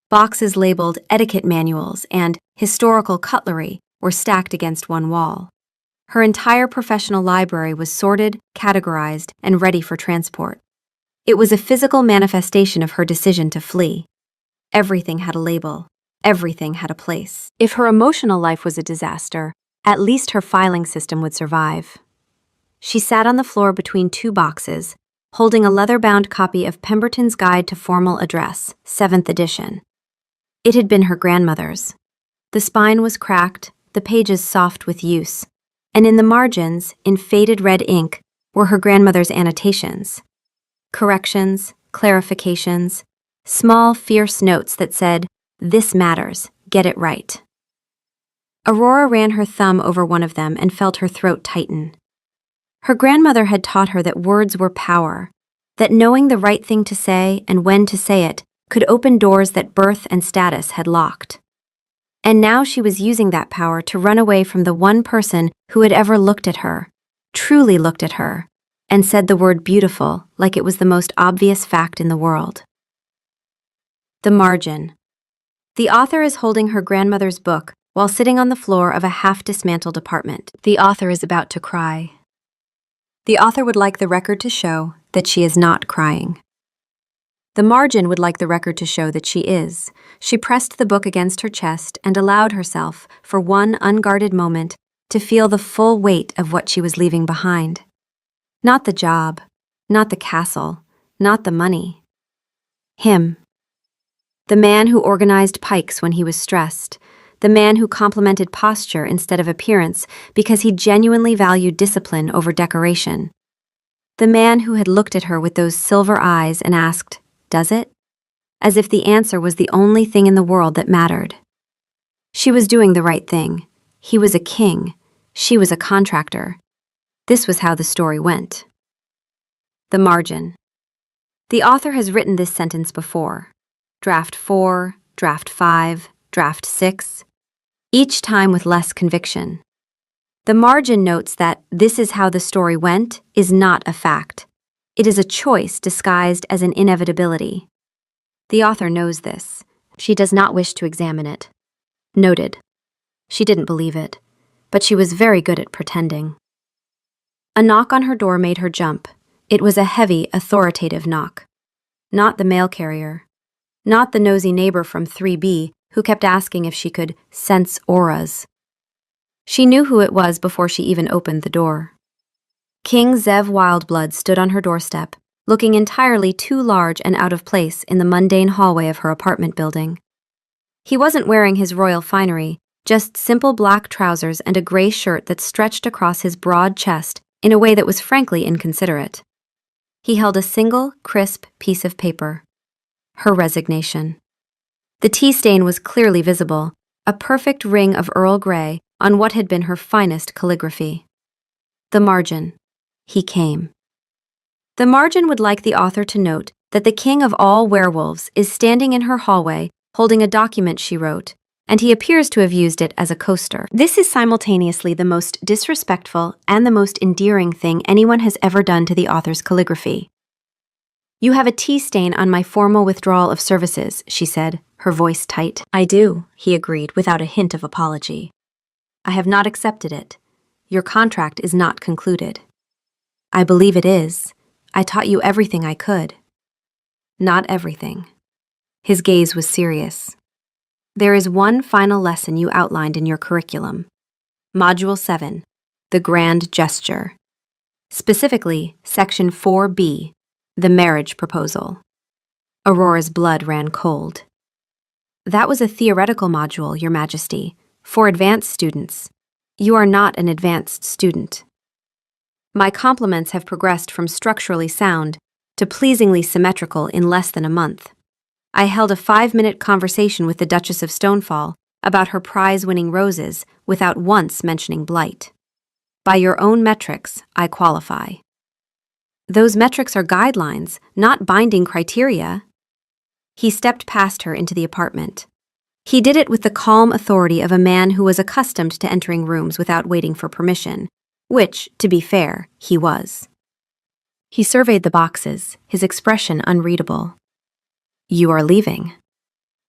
Boxes labeled etiquette manuals and historical cutlery were stacked against one wall. Her entire professional library was sorted, categorized, and ready for transport. It was a physical manifestation of her decision to flee. Everything had a label. Everything had a place. If her emotional life was a disaster, at least her filing system would survive. She sat on the floor between two boxes, holding a leather-bound copy of Pemberton's Guide to Formal Address, 7th edition. It had been her grandmother's. The spine was cracked, the pages soft with use, and in the margins, in faded red ink, were her grandmother's annotations. Corrections, clarifications, small, fierce notes that said, "This matters, get it right." Aurora ran her thumb over one of them and felt her throat tighten. Her grandmother had taught her that words were power, that knowing the right thing to say and when to say it could open doors that birth and status had locked. And now she was using that power to run away from the one person who had ever looked at her, truly looked at her, and said the word beautiful like it was the most obvious fact in the world. The margin. The author is holding her grandmother's book while sitting on the floor of a half-dismantled apartment. The author is about to cry. The author would like the record to show that she is not crying. The margin would like the record to show that she is. She pressed the book against her chest and allowed herself, for one unguarded moment, to feel the full weight of what she was leaving behind. Not the job, not the castle, not the money. Him. The man who organized pikes when he was stressed, the man who complimented posture instead of appearance because he genuinely valued discipline over decoration. The man who had looked at her with those silver eyes and asked, "Does it?" as if the answer was the only thing in the world that mattered. She was doing the right thing. He was a king. She was a contractor. This was how the story went. The margin. The author has written this sentence before. Draft 4, Draft 5, Draft 6. Each time with less conviction. The margin notes that "this is how the story went" is not a fact. It is a choice disguised as an inevitability. The author knows this. She does not wish to examine it. Noted. She didn't believe it, but she was very good at pretending. A knock on her door made her jump. It was a heavy, authoritative knock. Not the mail carrier. Not the nosy neighbor from 3B who kept asking if she could sense auras. She knew who it was before she even opened the door. King Zev Wildblood stood on her doorstep, looking entirely too large and out of place in the mundane hallway of her apartment building. He wasn't wearing his royal finery, just simple black trousers and a gray shirt that stretched across his broad chest in a way that was frankly inconsiderate. He held a single, crisp piece of paper. Her resignation. The tea stain was clearly visible, a perfect ring of Earl Grey on what had been her finest calligraphy. The margin. He came. The margin would like the author to note that the king of all werewolves is standing in her hallway holding a document she wrote, and he appears to have used it as a coaster. This is simultaneously the most disrespectful and the most endearing thing anyone has ever done to the author's calligraphy. "You have a tea stain on my formal withdrawal of services," she said, her voice tight. "I do," he agreed without a hint of apology. "I have not accepted it. Your contract is not concluded." "I believe it is. I taught you everything I could." "Not everything." His gaze was serious. "There is one final lesson you outlined in your curriculum. Module 7, the grand gesture. Specifically, Section 4B, the marriage proposal." Aurora's blood ran cold. "That was a theoretical module, Your Majesty, for advanced students. You are not an advanced student. My compliments have progressed from structurally sound to pleasingly symmetrical in less than a month. I held a 5-minute conversation with the Duchess of Stonefall about her prize-winning roses without once mentioning blight. By your own metrics, I qualify. Those metrics are guidelines, not binding criteria. He stepped past her into the apartment. He did it with the calm authority of a man who was accustomed to entering rooms without waiting for permission, which, to be fair, he was. He surveyed the boxes, his expression unreadable. You are leaving.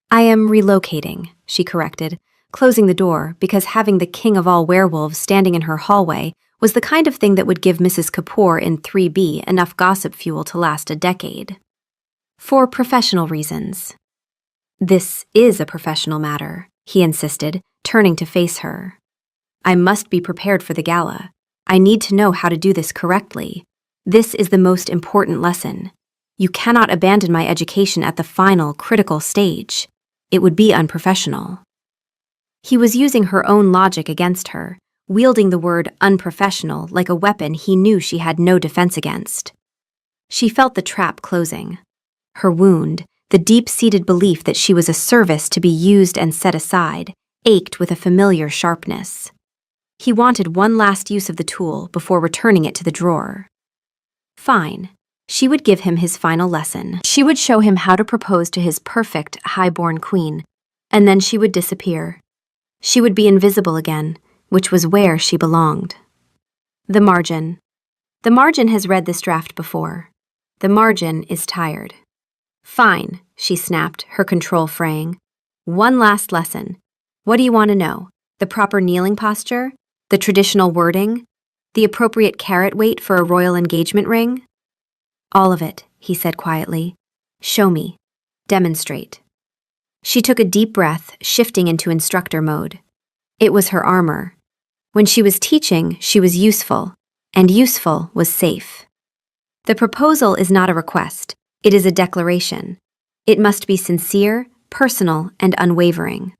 I am relocating, she corrected, closing the door because having the king of all werewolves standing in her hallway was the kind of thing that would give Mrs. Kapoor in 3B enough gossip fuel to last a decade. For professional reasons. This is a professional matter, he insisted, turning to face her. I must be prepared for the gala. I need to know how to do this correctly. This is the most important lesson. You cannot abandon my education at the final, critical stage. It would be unprofessional. He was using her own logic against her, wielding the word unprofessional like a weapon he knew she had no defense against. She felt the trap closing. Her wound, the deep-seated belief that she was a service to be used and set aside, ached with a familiar sharpness. He wanted one last use of the tool before returning it to the drawer. Fine. She would give him his final lesson. She would show him how to propose to his perfect, high-born queen, and then she would disappear. She would be invisible again, which was where she belonged. The margin. The margin has read this draft before. The margin is tired. Fine, she snapped, her control fraying. One last lesson. What do you want to know? The proper kneeling posture? The traditional wording? The appropriate carat weight for a royal engagement ring? All of it, he said quietly. Show me. Demonstrate. She took a deep breath, shifting into instructor mode. It was her armor. When she was teaching, she was useful, and useful was safe. The proposal is not a request. It is a declaration. It must be sincere, personal, and unwavering.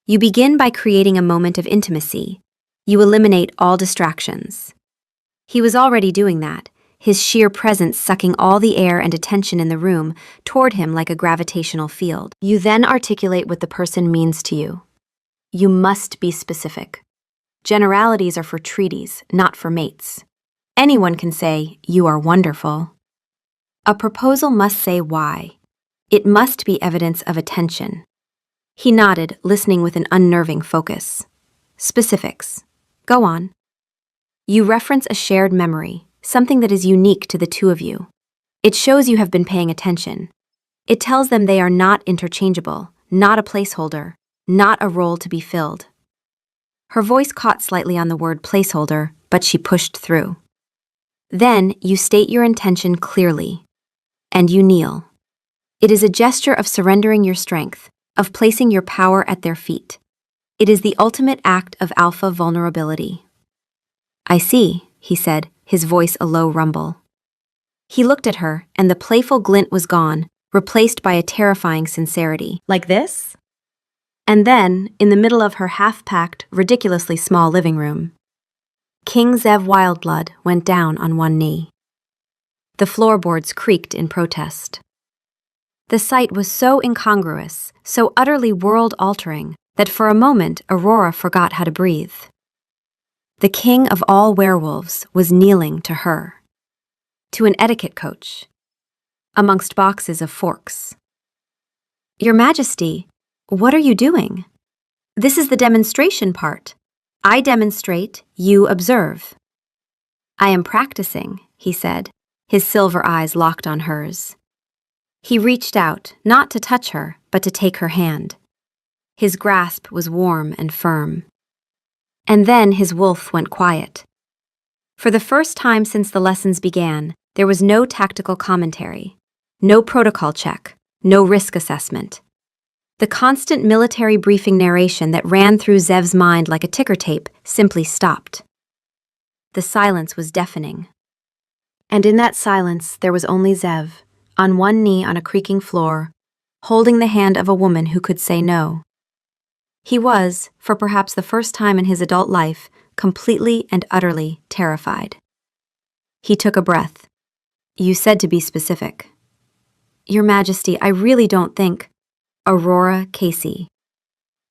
You begin by creating a moment of intimacy. You eliminate all distractions. He was already doing that, his sheer presence sucking all the air and attention in the room toward him like a gravitational field. You then articulate what the person means to you. You must be specific. Generalities are for treaties, not for mates. Anyone can say, "You are wonderful." A proposal must say why. It must be evidence of attention. He nodded, listening with an unnerving focus. Specifics. Go on. You reference a shared memory, something that is unique to the two of you. It shows you have been paying attention. It tells them they are not interchangeable, not a placeholder, not a role to be filled. Her voice caught slightly on the word placeholder, but she pushed through. Then you state your intention clearly. And you kneel. It is a gesture of surrendering your strength, of placing your power at their feet. It is the ultimate act of alpha vulnerability. I see, he said, his voice a low rumble. He looked at her, and the playful glint was gone, replaced by a terrifying sincerity. Like this? And then, in the middle of her half-packed, ridiculously small living room, King Zev Wildblood went down on one knee. The floorboards creaked in protest. The sight was so incongruous, so utterly world-altering, that for a moment Aurora forgot how to breathe. The king of all werewolves was kneeling to her. To an etiquette coach. Amongst boxes of forks. Your Majesty, what are you doing? This is the demonstration part. I demonstrate, you observe. I am practicing, he said, his silver eyes locked on hers. He reached out, not to touch her, but to take her hand. His grasp was warm and firm. And then his wolf went quiet. For the first time since the lessons began, there was no tactical commentary, no protocol check, no risk assessment. The constant military briefing narration that ran through Zev's mind like a ticker tape simply stopped. The silence was deafening. And in that silence there was only Zev, on one knee on a creaking floor, holding the hand of a woman who could say no. He was, for perhaps the first time in his adult life, completely and utterly terrified. He took a breath. You said to be specific. Your Majesty, I really don't think. Aurora Casey.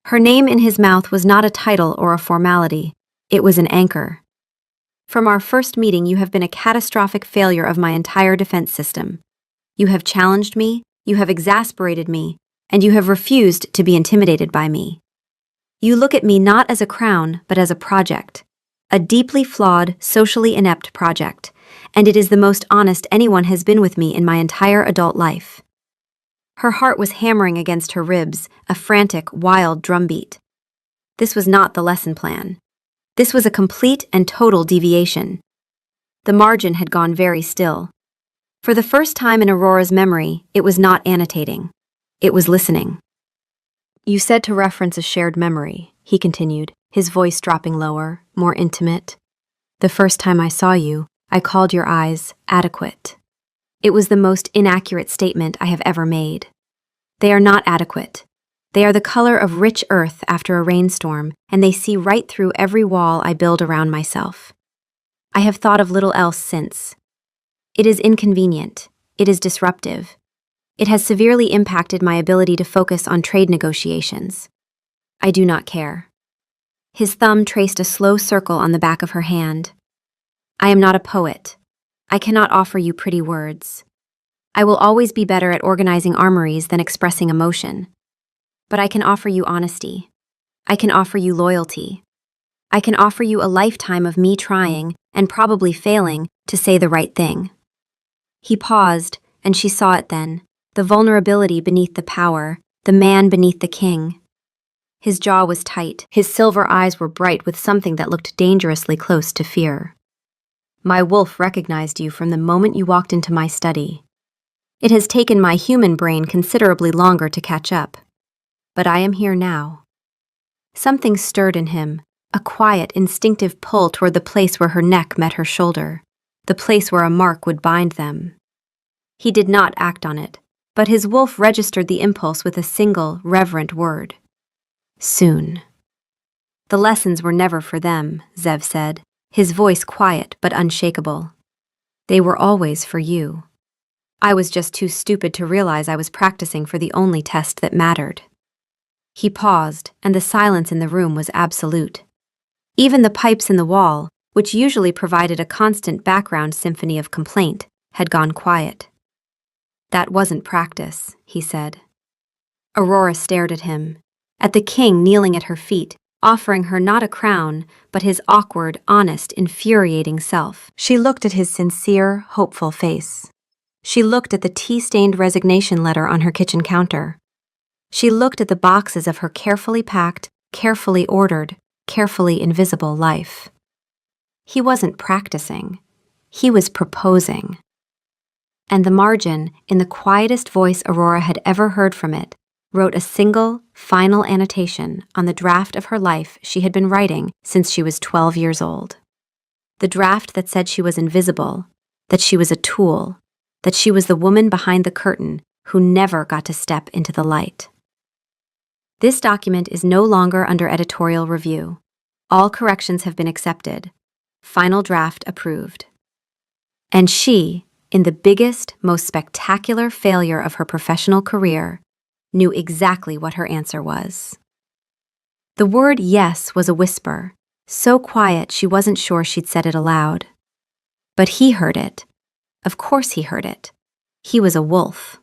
Her name in his mouth was not a title or a formality. It was an anchor. From our first meeting, you have been a catastrophic failure of my entire defense system. You have challenged me, you have exasperated me, and you have refused to be intimidated by me. You look at me not as a crown, but as a project. A deeply flawed, socially inept project, and it is the most honest anyone has been with me in my entire adult life. Her heart was hammering against her ribs, a frantic, wild drumbeat. This was not the lesson plan. This was a complete and total deviation. The margin had gone very still. For the first time in Aurora's memory, it was not annotating. It was listening. You said to reference a shared memory, he continued, his voice dropping lower, more intimate. The first time I saw you, I called your eyes adequate. It was the most inaccurate statement I have ever made. They are not adequate. They are the color of rich earth after a rainstorm, and they see right through every wall I build around myself. I have thought of little else since. It is inconvenient. It is disruptive. It has severely impacted my ability to focus on trade negotiations. I do not care. His thumb traced a slow circle on the back of her hand. I am not a poet. I cannot offer you pretty words. I will always be better at organizing armories than expressing emotion. But I can offer you honesty. I can offer you loyalty. I can offer you a lifetime of me trying, and probably failing, to say the right thing. He paused, and she saw it then, the vulnerability beneath the power, the man beneath the king. His jaw was tight, his silver eyes were bright with something that looked dangerously close to fear. My wolf recognized you from the moment you walked into my study. It has taken my human brain considerably longer to catch up. But I am here now. Something stirred in him, a quiet, instinctive pull toward the place where her neck met her shoulder, the place where a mark would bind them. He did not act on it, but his wolf registered the impulse with a single, reverent word. Soon. The lessons were never for them, Zev said, his voice quiet but unshakable. They were always for you. I was just too stupid to realize I was practicing for the only test that mattered. He paused, and the silence in the room was absolute. Even the pipes in the wall, which usually provided a constant background symphony of complaint, had gone quiet. That wasn't practice, he said. Aurora stared at him, at the king kneeling at her feet, offering her not a crown, but his awkward, honest, infuriating self. She looked at his sincere, hopeful face. She looked at the tea-stained resignation letter on her kitchen counter. She looked at the boxes of her carefully packed, carefully ordered, carefully invisible life. He wasn't practicing. He was proposing. And the margin, in the quietest voice Aurora had ever heard from it, wrote a single, final annotation on the draft of her life she had been writing since she was 12 years old. The draft that said she was invisible, that she was a tool, that she was the woman behind the curtain who never got to step into the light. This document is no longer under editorial review. All corrections have been accepted. Final draft approved. And she, in the biggest, most spectacular failure of her professional career, knew exactly what her answer was. The word yes was a whisper, so quiet she wasn't sure she'd said it aloud. But he heard it. Of course he heard it. He was a wolf.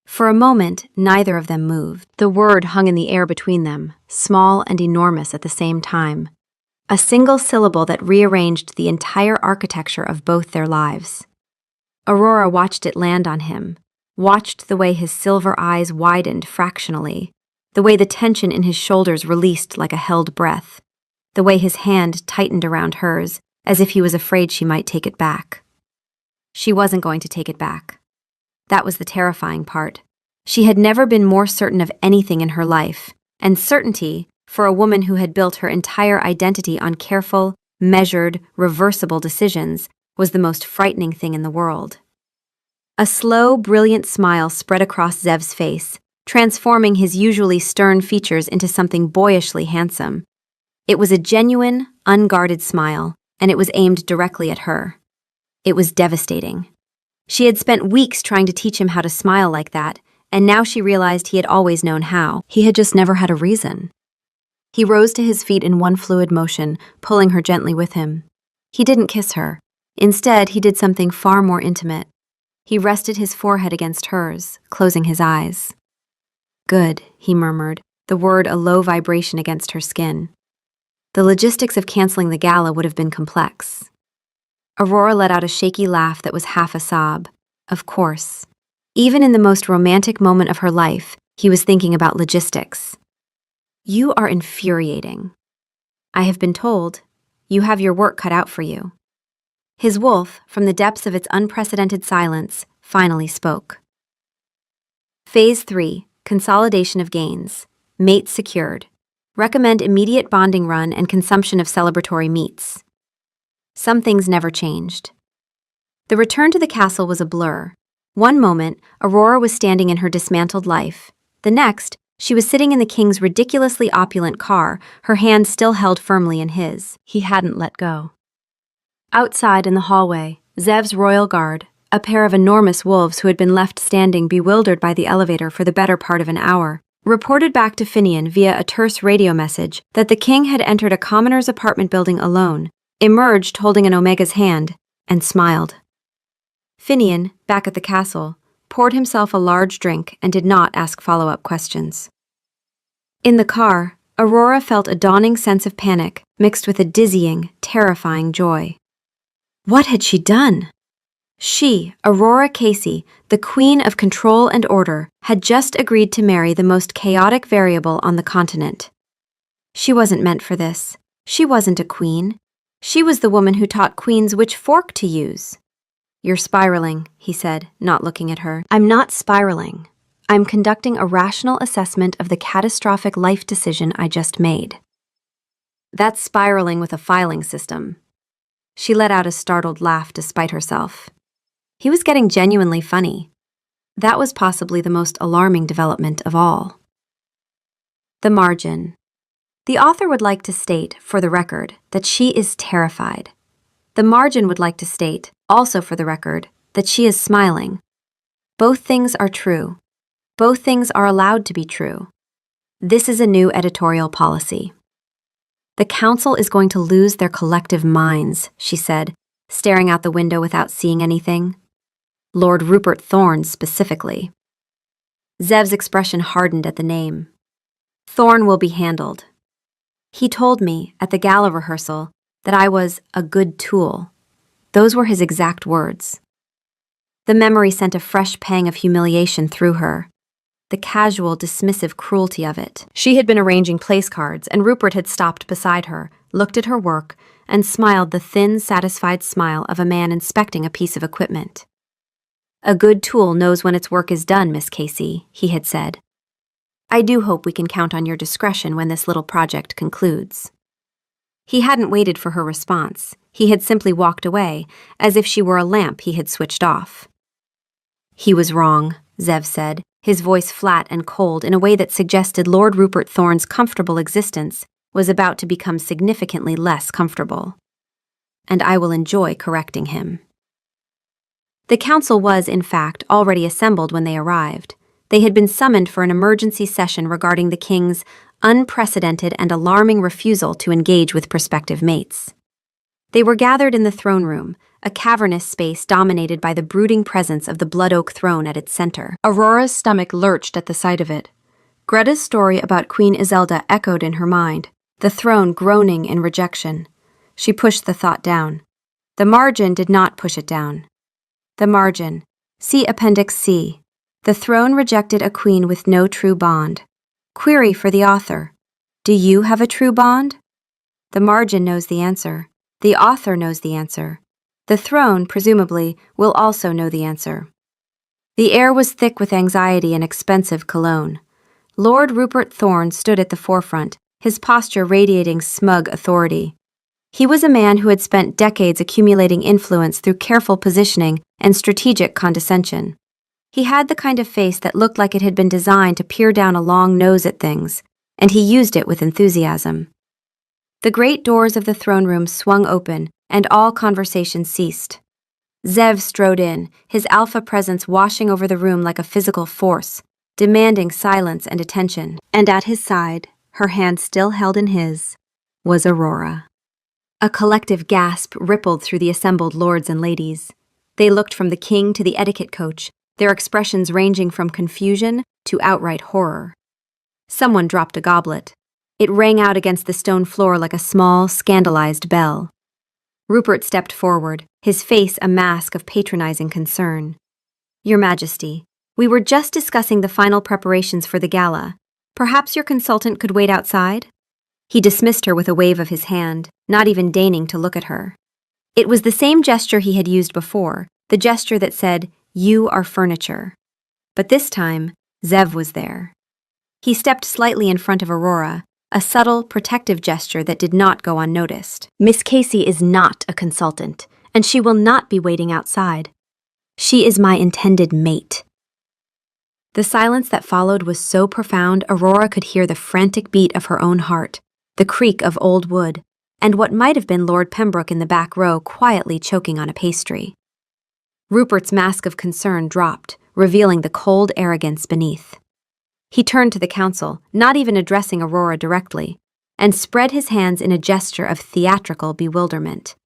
For a moment, neither of them moved. The word hung in the air between them, small and enormous at the same time. A single syllable that rearranged the entire architecture of both their lives. Aurora watched it land on him, watched the way his silver eyes widened fractionally, the way the tension in his shoulders released like a held breath, the way his hand tightened around hers, as if he was afraid she might take it back. She wasn't going to take it back. That was the terrifying part. She had never been more certain of anything in her life, and certainty, for a woman who had built her entire identity on careful, measured, reversible decisions, was the most frightening thing in the world. A slow, brilliant smile spread across Zev's face, transforming his usually stern features into something boyishly handsome. It was a genuine, unguarded smile, and it was aimed directly at her. It was devastating. She had spent weeks trying to teach him how to smile like that, and now she realized he had always known how. He had just never had a reason. He rose to his feet in one fluid motion, pulling her gently with him. He didn't kiss her. Instead, he did something far more intimate. He rested his forehead against hers, closing his eyes. "Good," he murmured, the word a low vibration against her skin. The logistics of canceling the gala would have been complex. Aurora let out a shaky laugh that was half a sob. Of course. Even in the most romantic moment of her life, he was thinking about logistics. "You are infuriating. I have been told you have your work cut out for you." His wolf, from the depths of its unprecedented silence, finally spoke. Phase 3, Consolidation of Gains. Mates secured. Recommend immediate bonding run and consumption of celebratory meats. Some things never changed. The return to the castle was a blur. One moment, Aurora was standing in her dismantled life. The next, she was sitting in the king's ridiculously opulent car, her hand still held firmly in his. He hadn't let go. Outside in the hallway, Zev's royal guard, a pair of enormous wolves who had been left standing bewildered by the elevator for the better part of an hour, reported back to Finian via a terse radio message that the king had entered a commoner's apartment building alone, emerged holding an Omega's hand, and smiled. Finian, back at the castle, poured himself a large drink and did not ask follow-up questions. In the car, Aurora felt a dawning sense of panic mixed with a dizzying, terrifying joy. What had she done? She, Aurora Casey, the queen of control and order, had just agreed to marry the most chaotic variable on the continent. She wasn't meant for this. She wasn't a queen. She was the woman who taught queens which fork to use. "You're spiraling," he said, not looking at her. "I'm not spiraling. I'm conducting a rational assessment of the catastrophic life decision I just made." "That's spiraling with a filing system." She let out a startled laugh despite herself. He was getting genuinely funny. That was possibly the most alarming development of all. The margin. The author would like to state, for the record, that she is terrified. The margin would like to state, also for the record, that she is smiling. Both things are true. Both things are allowed to be true. This is a new editorial policy. "The council is going to lose their collective minds," she said, staring out the window without seeing anything. Lord Rupert Thorne specifically. Zev's expression hardened at the name. "Thorne will be handled. He told me, at the gala rehearsal, that I was a good tool." Those were his exact words. The memory sent a fresh pang of humiliation through her. The casual, dismissive cruelty of it. She had been arranging place cards, and Rupert had stopped beside her, looked at her work, and smiled the thin, satisfied smile of a man inspecting a piece of equipment. "A good tool knows when its work is done, Miss Casey," he had said. "I do hope we can count on your discretion when this little project concludes." He hadn't waited for her response. He had simply walked away, as if she were a lamp he had switched off. "He was wrong," Zev said, his voice flat and cold in a way that suggested Lord Rupert Thorne's comfortable existence was about to become significantly less comfortable. "And I will enjoy correcting him." The council was, in fact, already assembled when they arrived. They had been summoned for an emergency session regarding the king's unprecedented and alarming refusal to engage with prospective mates. They were gathered in the throne room, a cavernous space dominated by the brooding presence of the blood oak throne at its center. Aurora's stomach lurched at the sight of it. Greta's story about Queen Iselda echoed in her mind, the throne groaning in rejection. She pushed the thought down. The margin did not push it down. The margin. See Appendix C. The throne rejected a queen with no true bond. Query for the author. Do you have a true bond? The margin knows the answer. The author knows the answer. The throne, presumably, will also know the answer. The air was thick with anxiety and expensive cologne. Lord Rupert Thorne stood at the forefront, his posture radiating smug authority. He was a man who had spent decades accumulating influence through careful positioning and strategic condescension. He had the kind of face that looked like it had been designed to peer down a long nose at things, and he used it with enthusiasm. The great doors of the throne room swung open, and all conversation ceased. Zev strode in, his alpha presence washing over the room like a physical force, demanding silence and attention. And at his side, her hand still held in his, was Aurora. A collective gasp rippled through the assembled lords and ladies. They looked from the king to the etiquette coach, their expressions ranging from confusion to outright horror. Someone dropped a goblet. It rang out against the stone floor like a small, scandalized bell. Rupert stepped forward, his face a mask of patronizing concern. "Your Majesty, we were just discussing the final preparations for the gala. Perhaps your consultant could wait outside?" He dismissed her with a wave of his hand, not even deigning to look at her. It was the same gesture he had used before, the gesture that said, "You are furniture." But this time, Zev was there. He stepped slightly in front of Aurora, a subtle, protective gesture that did not go unnoticed. "Miss Casey is not a consultant, and she will not be waiting outside. She is my intended mate." The silence that followed was so profound Aurora could hear the frantic beat of her own heart, the creak of old wood, and what might have been Lord Pembroke in the back row quietly choking on a pastry. Rupert's mask of concern dropped, revealing the cold arrogance beneath. He turned to the council, not even addressing Aurora directly, and spread his hands in a gesture of theatrical bewilderment.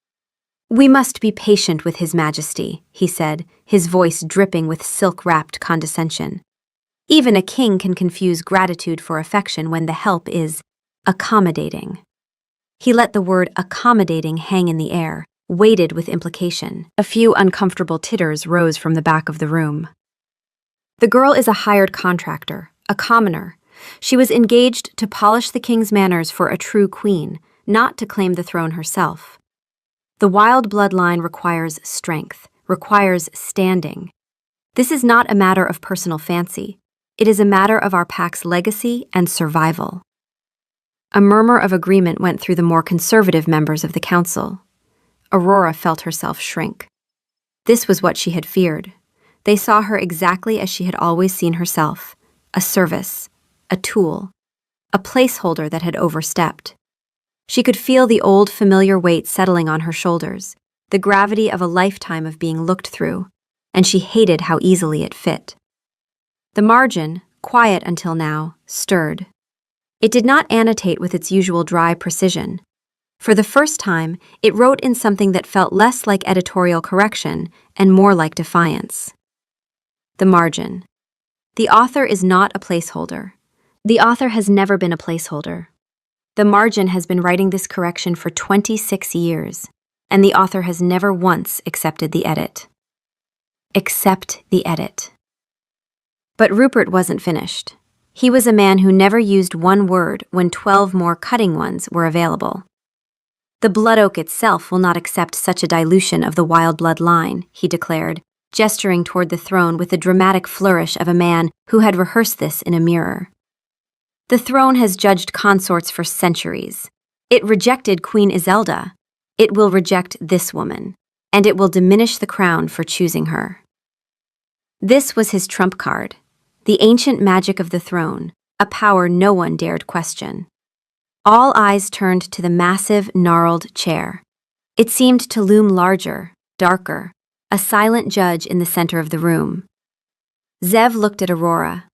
"We must be patient with His Majesty," he said, his voice dripping with silk-wrapped condescension. "Even a king can confuse gratitude for affection when the help is accommodating." He let the word accommodating hang in the air, weighted with implication. A few uncomfortable titters rose from the back of the room. The girl is a hired contractor, a commoner. She was engaged to polish the king's manners for a true queen, not to claim the throne herself. The wild bloodline requires strength, requires standing. This is not a matter of personal fancy. It is a matter of our pack's legacy and survival. A murmur of agreement went through the more conservative members of the council. Aurora felt herself shrink. This was what she had feared. They saw her exactly as she had always seen herself, a service, a tool, a placeholder that had overstepped. She could feel the old familiar weight settling on her shoulders, the gravity of a lifetime of being looked through, and she hated how easily it fit. The margin, quiet until now, stirred. It did not annotate with its usual dry precision. For the first time, it wrote in something that felt less like editorial correction and more like defiance. The margin. The author is not a placeholder. The author has never been a placeholder. The margin has been writing this correction for 26 years, and the author has never once accepted the edit. Accept the edit. But Rupert wasn't finished. He was a man who never used one word when 12 more cutting ones were available. "The blood oak itself will not accept such a dilution of the wild blood line," he declared, gesturing toward the throne with the dramatic flourish of a man who had rehearsed this in a mirror. "The throne has judged consorts for centuries. It rejected Queen Iselda. It will reject this woman, and it will diminish the crown for choosing her." This was his trump card, the ancient magic of the throne, a power no one dared question. All eyes turned to the massive, gnarled chair. It seemed to loom larger, darker, a silent judge in the center of the room. Zev looked at Aurora.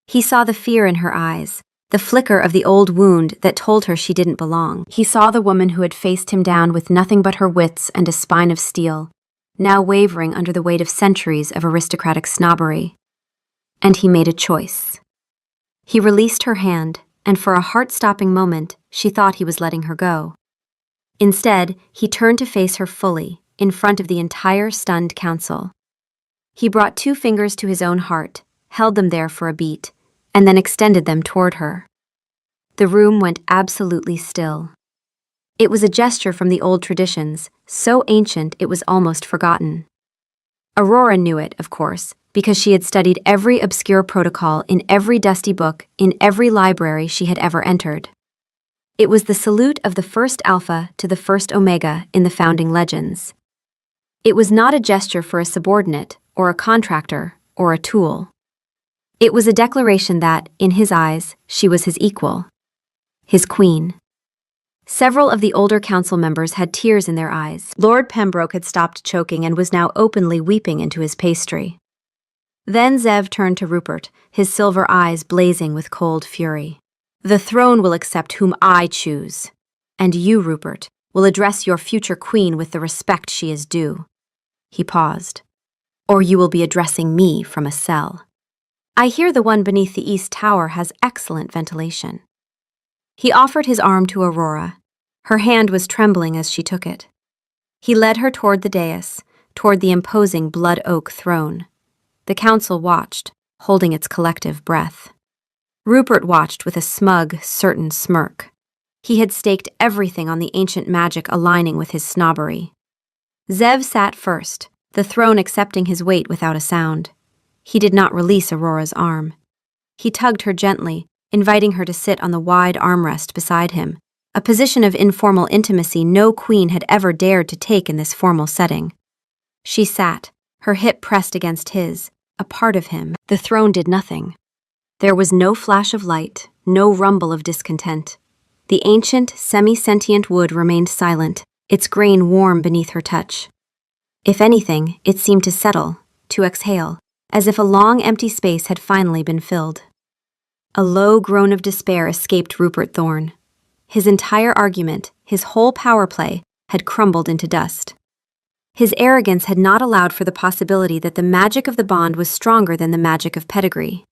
He saw the fear in her eyes, the flicker of the old wound that told her she didn't belong. He saw the woman who had faced him down with nothing but her wits and a spine of steel, now wavering under the weight of centuries of aristocratic snobbery. And he made a choice. He released her hand, and for a heart-stopping moment, she thought he was letting her go. Instead, he turned to face her fully, in front of the entire stunned council. He brought 2 fingers to his own heart, held them there for a beat, and then extended them toward her. The room went absolutely still. It was a gesture from the old traditions, so ancient it was almost forgotten. Aurora knew it, of course, because she had studied every obscure protocol in every dusty book in every library she had ever entered. It was the salute of the first Alpha to the first Omega in the founding legends. It was not a gesture for a subordinate, or a contractor, or a tool. It was a declaration that, in his eyes, she was his equal, his queen. Several of the older council members had tears in their eyes. Lord Pembroke had stopped choking and was now openly weeping into his pastry. Then Zev turned to Rupert, his silver eyes blazing with cold fury. "The throne will accept whom I choose. And you, Rupert, will address your future queen with the respect she is due." He paused. "Or you will be addressing me from a cell. I hear the one beneath the East Tower has excellent ventilation." He offered his arm to Aurora. Her hand was trembling as she took it. He led her toward the dais, toward the imposing blood oak throne. The council watched, holding its collective breath. Rupert watched with a smug, certain smirk. He had staked everything on the ancient magic aligning with his snobbery. Zev sat first, the throne accepting his weight without a sound. He did not release Aurora's arm. He tugged her gently, inviting her to sit on the wide armrest beside him, a position of informal intimacy no queen had ever dared to take in this formal setting. She sat, her hip pressed against his, a part of him. The throne did nothing. There was no flash of light, no rumble of discontent. The ancient, semi-sentient wood remained silent, its grain warm beneath her touch. If anything, it seemed to settle, to exhale, as if a long empty space had finally been filled. A low groan of despair escaped Rupert Thorne. His entire argument, his whole power play, had crumbled into dust. His arrogance had not allowed for the possibility that the magic of the bond was stronger than the magic of pedigree.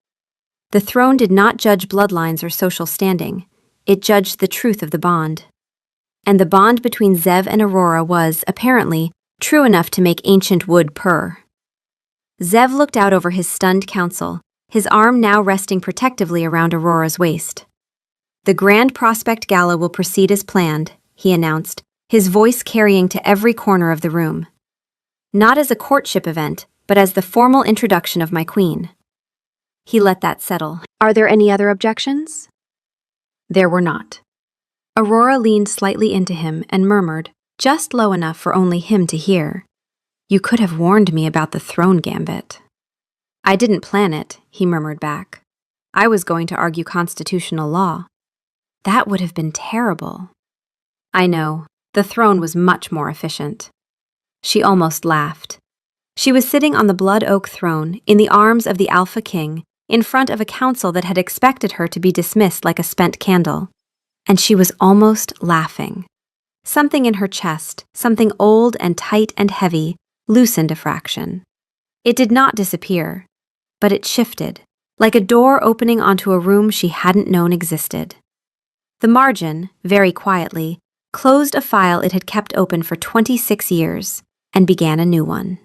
The throne did not judge bloodlines or social standing. It judged the truth of the bond. And the bond between Zev and Aurora was, apparently, true enough to make ancient wood purr. Zev looked out over his stunned council, his arm now resting protectively around Aurora's waist. "The Grand Prospect Gala will proceed as planned," he announced, his voice carrying to every corner of the room. "Not as a courtship event, but as the formal introduction of my queen." He let that settle. "Are there any other objections?" There were not. Aurora leaned slightly into him and murmured, just low enough for only him to hear, "You could have warned me about the throne gambit." "I didn't plan it," he murmured back. "I was going to argue constitutional law." "That would have been terrible." "I know. The throne was much more efficient." She almost laughed. She was sitting on the blood oak throne, in the arms of the Alpha King, in front of a council that had expected her to be dismissed like a spent candle. And she was almost laughing. Something in her chest, something old and tight and heavy, loosened a fraction. It did not disappear, but it shifted, like a door opening onto a room she hadn't known existed. The margin, very quietly, closed a file it had kept open for 26 years and began a new one.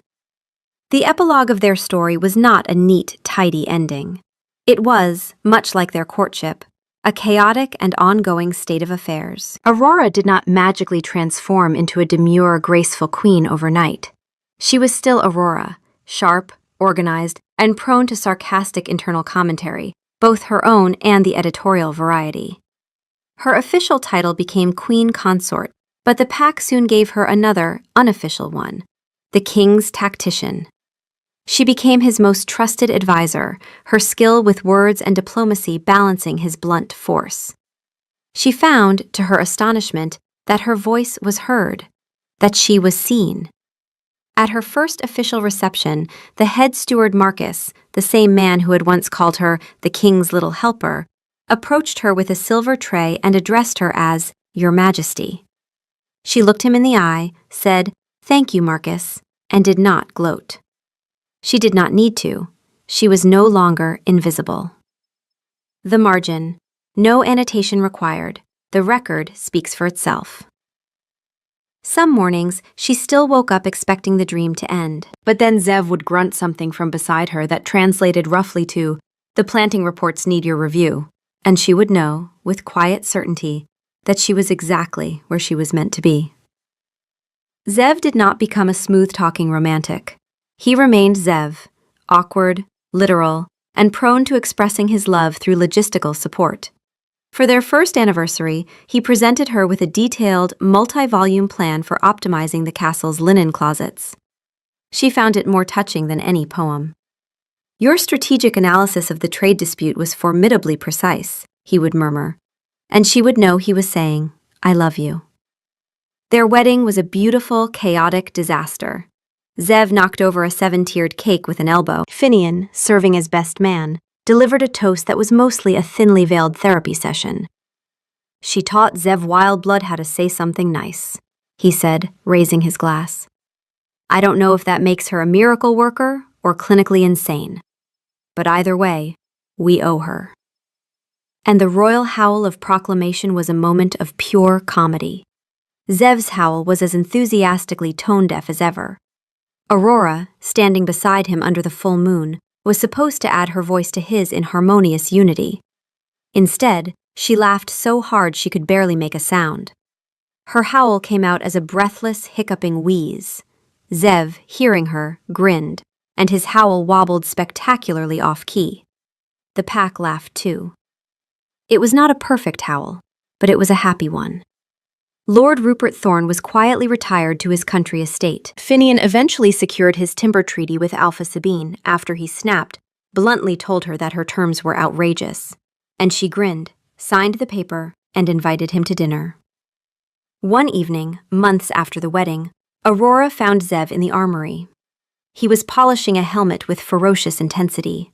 The epilogue of their story was not a neat, tidy ending. It was, much like their courtship, a chaotic and ongoing state of affairs. Aurora did not magically transform into a demure, graceful queen overnight. She was still Aurora, sharp, organized, and prone to sarcastic internal commentary, both her own and the editorial variety. Her official title became Queen Consort, but the pack soon gave her another, unofficial one, the King's Tactician. She became his most trusted advisor, her skill with words and diplomacy balancing his blunt force. She found, to her astonishment, that her voice was heard, that she was seen. At her first official reception, the head steward Marcus, the same man who had once called her the King's little helper, approached her with a silver tray and addressed her as Your Majesty. She looked him in the eye, said, "Thank you, Marcus," and did not gloat. She did not need to. She was no longer invisible. The margin. No annotation required. The record speaks for itself. Some mornings, she still woke up expecting the dream to end, but then Zev would grunt something from beside her that translated roughly to, "The planting reports need your review," and she would know, with quiet certainty, that she was exactly where she was meant to be. Zev did not become a smooth-talking romantic. He remained Zev, awkward, literal, and prone to expressing his love through logistical support. For their first anniversary, he presented her with a detailed, multi-volume plan for optimizing the castle's linen closets. She found it more touching than any poem. "Your strategic analysis of the trade dispute was formidably precise," he would murmur, and she would know he was saying, I love you. Their wedding was a beautiful, chaotic disaster. Zev knocked over a 7-tiered cake with an elbow. Finian, serving as best man, delivered a toast that was mostly a thinly veiled therapy session. She taught Zev Wildblood how to say something nice, he said, raising his glass. I don't know if that makes her a miracle worker or clinically insane. But either way, we owe her. And the royal howl of proclamation was a moment of pure comedy. Zev's howl was as enthusiastically tone-deaf as ever. Aurora, standing beside him under the full moon, was supposed to add her voice to his in harmonious unity. Instead, she laughed so hard she could barely make a sound. Her howl came out as a breathless, hiccuping wheeze. Zev, hearing her, grinned, and his howl wobbled spectacularly off-key. The pack laughed too. It was not a perfect howl, but it was a happy one. Lord Rupert Thorne was quietly retired to his country estate. Finian eventually secured his timber treaty with Alpha Sabine after he snapped, bluntly told her that her terms were outrageous. And she grinned, signed the paper, and invited him to dinner. One evening, months after the wedding, Aurora found Zev in the armory. He was polishing a helmet with ferocious intensity.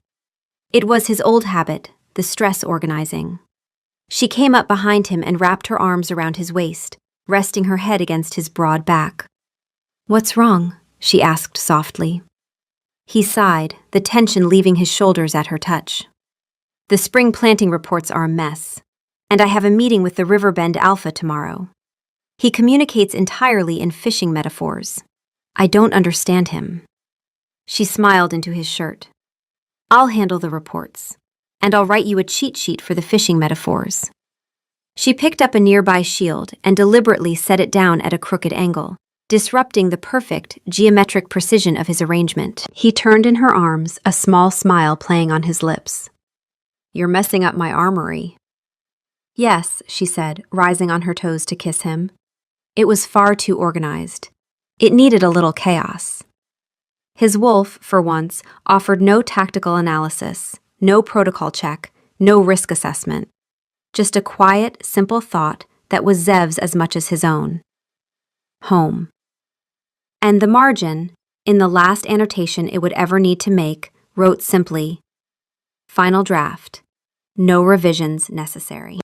It was his old habit, the stress organizing. She came up behind him and wrapped her arms around his waist, resting her head against his broad back. What's wrong? She asked softly. He sighed, the tension leaving his shoulders at her touch. The spring planting reports are a mess, and I have a meeting with the Riverbend Alpha tomorrow. He communicates entirely in fishing metaphors. I don't understand him. She smiled into his shirt. I'll handle the reports, and I'll write you a cheat sheet for the fishing metaphors. She picked up a nearby shield and deliberately set it down at a crooked angle, disrupting the perfect, geometric precision of his arrangement. He turned in her arms, a small smile playing on his lips. You're messing up my armory. Yes, she said, rising on her toes to kiss him. It was far too organized. It needed a little chaos. His wolf, for once, offered no tactical analysis, no protocol check, no risk assessment. Just a quiet, simple thought that was Zev's as much as his own. Home. And the margin, in the last annotation it would ever need to make, wrote simply, Final draft. No revisions necessary.